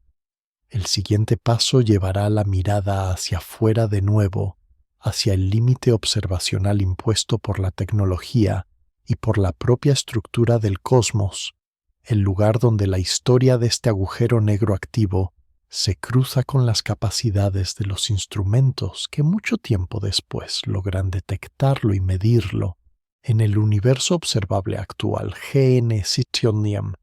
El siguiente paso llevará la mirada hacia afuera de nuevo, hacia el límite observacional impuesto por la tecnología y por la propia estructura del cosmos, el lugar donde la historia de este agujero negro activo se cruza con las capacidades de los instrumentos que mucho tiempo después logran detectarlo y medirlo. En el universo observable actual, GN111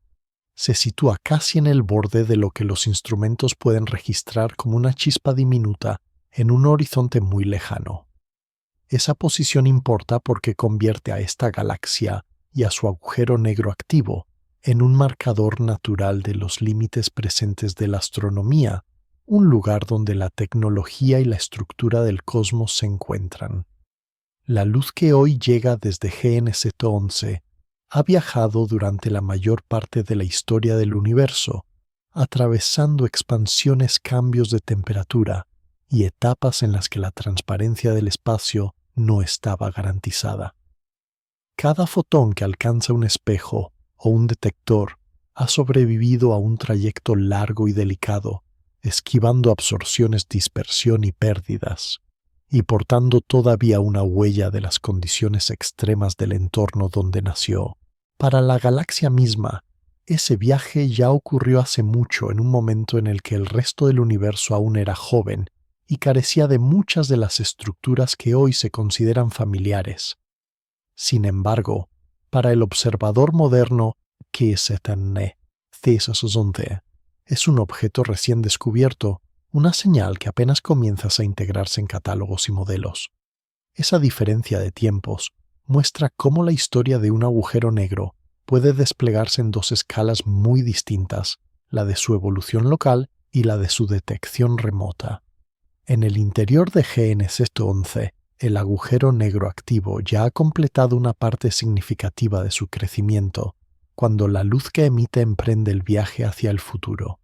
se sitúa casi en el borde de lo que los instrumentos pueden registrar como una chispa diminuta en un horizonte muy lejano. Esa posición importa porque convierte a esta galaxia y a su agujero negro activo en un marcador natural de los límites presentes de la astronomía, un lugar donde la tecnología y la estructura del cosmos se encuentran. La luz que hoy llega desde GN111 ha viajado durante la mayor parte de la historia del universo, atravesando expansiones, cambios de temperatura y etapas en las que la transparencia del espacio no estaba garantizada. Cada fotón que alcanza un espejo o un detector ha sobrevivido a un trayecto largo y delicado, esquivando absorciones, dispersión y pérdidas, y portando todavía una huella de las condiciones extremas del entorno donde nació. Para la galaxia misma, ese viaje ya ocurrió hace mucho, en un momento en el que el resto del universo aún era joven y carecía de muchas de las estructuras que hoy se consideran familiares. Sin embargo, para el observador moderno, GN111 es un objeto recién descubierto, una señal que apenas comienza a integrarse en catálogos y modelos. Esa diferencia de tiempos muestra cómo la historia de un agujero negro puede desplegarse en dos escalas muy distintas, la de su evolución local y la de su detección remota. En el interior de GN-11, el agujero negro activo ya ha completado una parte significativa de su crecimiento, cuando la luz que emite emprende el viaje hacia el futuro.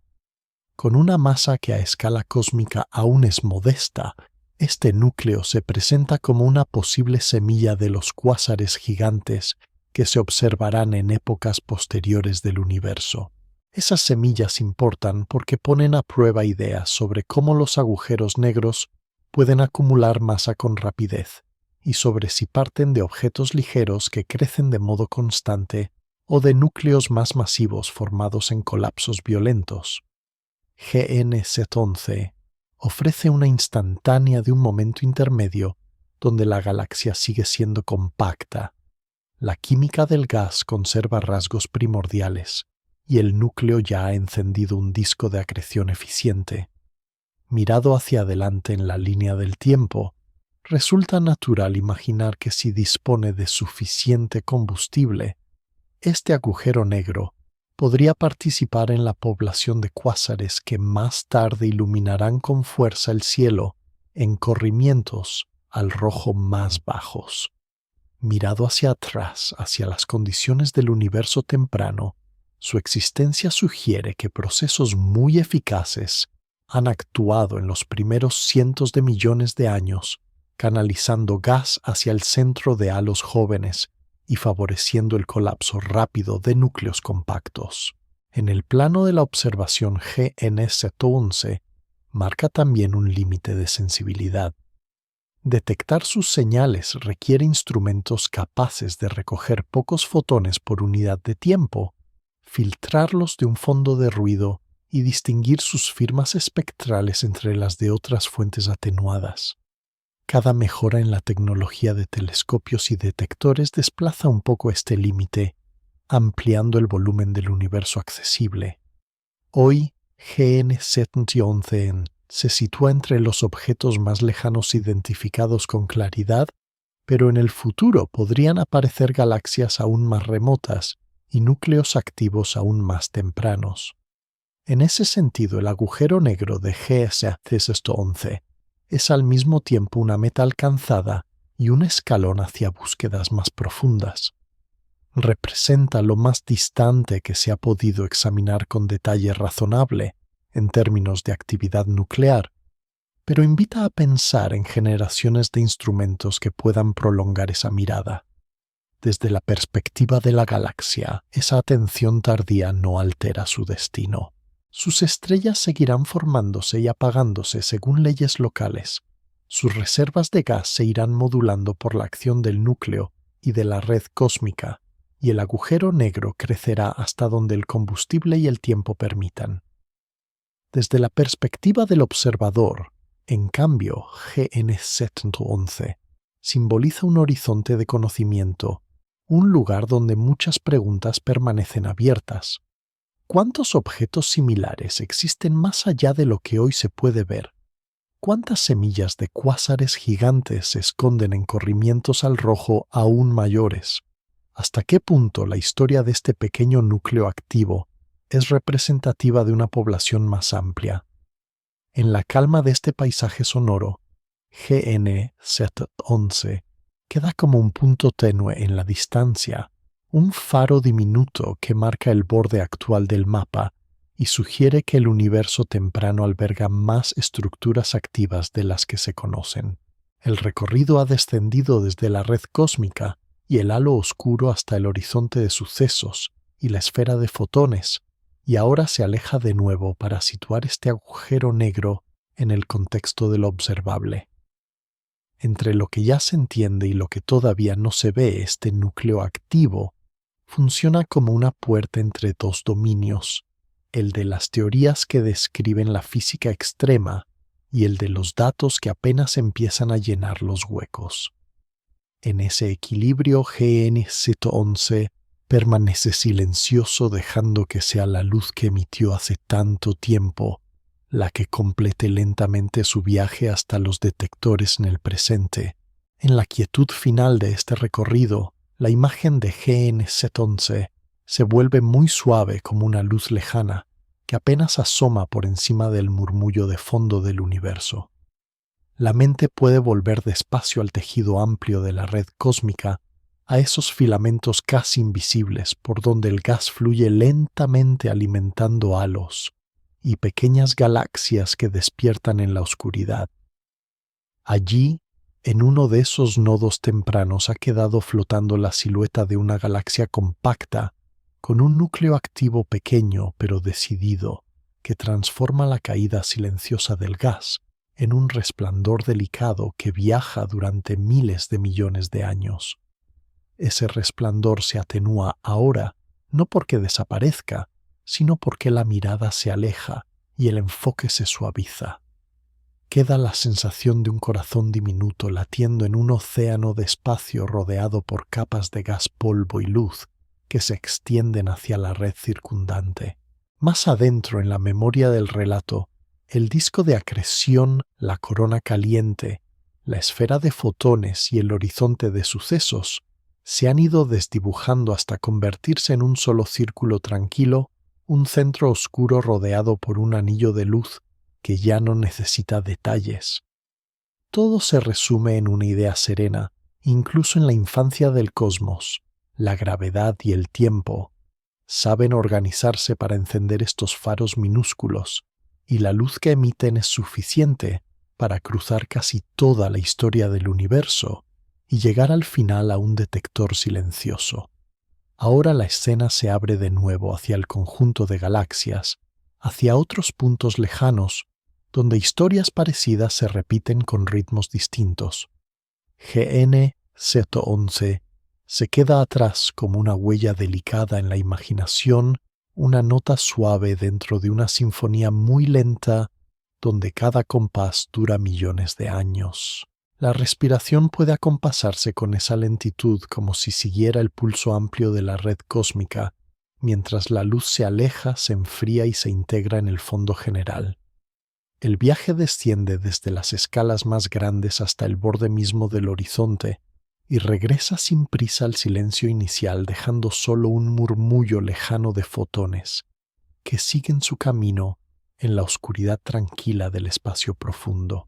Con una masa que a escala cósmica aún es modesta, este núcleo se presenta como una posible semilla de los cuásares gigantes que se observarán en épocas posteriores del universo. Esas semillas importan porque ponen a prueba ideas sobre cómo los agujeros negros pueden acumular masa con rapidez y sobre si parten de objetos ligeros que crecen de modo constante o de núcleos más masivos formados en colapsos violentos. GN-11 ofrece una instantánea de un momento intermedio donde la galaxia sigue siendo compacta. La química del gas conserva rasgos primordiales y el núcleo ya ha encendido un disco de acreción eficiente. Mirado hacia adelante en la línea del tiempo, resulta natural imaginar que si dispone de suficiente combustible, este agujero negro podría participar en la población de cuásares que más tarde iluminarán con fuerza el cielo en corrimientos al rojo más bajos. Mirado hacia atrás, hacia las condiciones del universo temprano, su existencia sugiere que procesos muy eficaces han actuado en los primeros cientos de millones de años, canalizando gas hacia el centro de halos jóvenes y favoreciendo el colapso rápido de núcleos compactos. En el plano de la observación GN-11 marca también un límite de sensibilidad. Detectar sus señales requiere instrumentos capaces de recoger pocos fotones por unidad de tiempo, filtrarlos de un fondo de ruido y distinguir sus firmas espectrales entre las de otras fuentes atenuadas. Cada mejora en la tecnología de telescopios y detectores desplaza un poco este límite, ampliando el volumen del universo accesible. Hoy, GN-11 se sitúa entre los objetos más lejanos identificados con claridad, pero en el futuro podrían aparecer galaxias aún más remotas y núcleos activos aún más tempranos. En ese sentido, el agujero negro de GN-11 es al mismo tiempo una meta alcanzada y un escalón hacia búsquedas más profundas. Representa lo más distante que se ha podido examinar con detalle razonable en términos de actividad nuclear, pero invita a pensar en generaciones de instrumentos que puedan prolongar esa mirada. Desde la perspectiva de la galaxia, esa atención tardía no altera su destino. Sus estrellas seguirán formándose y apagándose según leyes locales. Sus reservas de gas se irán modulando por la acción del núcleo y de la red cósmica, y el agujero negro crecerá hasta donde el combustible y el tiempo permitan. Desde la perspectiva del observador, en cambio, GN-11 simboliza un horizonte de conocimiento, un lugar donde muchas preguntas permanecen abiertas. ¿Cuántos objetos similares existen más allá de lo que hoy se puede ver? ¿Cuántas semillas de cuásares gigantes se esconden en corrimientos al rojo aún mayores? ¿Hasta qué punto la historia de este pequeño núcleo activo es representativa de una población más amplia? En la calma de este paisaje sonoro, GN-11 queda como un punto tenue en la distancia, un faro diminuto que marca el borde actual del mapa y sugiere que el universo temprano alberga más estructuras activas de las que se conocen. El recorrido ha descendido desde la red cósmica y el halo oscuro hasta el horizonte de sucesos y la esfera de fotones, y ahora se aleja de nuevo para situar este agujero negro en el contexto de lo observable. Entre lo que ya se entiende y lo que todavía no se ve, este núcleo activo funciona como una puerta entre dos dominios, el de las teorías que describen la física extrema y el de los datos que apenas empiezan a llenar los huecos. En ese equilibrio, GN-11 permanece silencioso, dejando que sea la luz que emitió hace tanto tiempo la que complete lentamente su viaje hasta los detectores en el presente, En la quietud final de este recorrido, la imagen de GN-Z11 se vuelve muy suave como una luz lejana que apenas asoma por encima del murmullo de fondo del universo. La mente puede volver despacio al tejido amplio de la red cósmica, a esos filamentos casi invisibles por donde el gas fluye lentamente alimentando halos y pequeñas galaxias que despiertan en la oscuridad. Allí, en uno de esos nodos tempranos ha quedado flotando la silueta de una galaxia compacta con un núcleo activo pequeño pero decidido que transforma la caída silenciosa del gas en un resplandor delicado que viaja durante miles de millones de años. Ese resplandor se atenúa ahora no porque desaparezca, sino porque la mirada se aleja y el enfoque se suaviza. Queda la sensación de un corazón diminuto latiendo en un océano de espacio rodeado por capas de gas, polvo y luz que se extienden hacia la red circundante. Más adentro en la memoria del relato, el disco de acreción, la corona caliente, la esfera de fotones y el horizonte de sucesos se han ido desdibujando hasta convertirse en un solo círculo tranquilo, un centro oscuro rodeado por un anillo de luz que ya no necesita detalles. Todo se resume en una idea serena, incluso en la infancia del cosmos. La gravedad y el tiempo saben organizarse para encender estos faros minúsculos, y la luz que emiten es suficiente para cruzar casi toda la historia del universo y llegar al final a un detector silencioso. Ahora la escena se abre de nuevo hacia el conjunto de galaxias, hacia otros puntos lejanos, donde historias parecidas se repiten con ritmos distintos. GN-Z11 se queda atrás como una huella delicada en la imaginación, una nota suave dentro de una sinfonía muy lenta donde cada compás dura millones de años. La respiración puede acompasarse con esa lentitud como si siguiera el pulso amplio de la red cósmica, mientras la luz se aleja, se enfría y se integra en el fondo general. El viaje desciende desde las escalas más grandes hasta el borde mismo del horizonte y regresa sin prisa al silencio inicial, dejando solo un murmullo lejano de fotones que siguen su camino en la oscuridad tranquila del espacio profundo.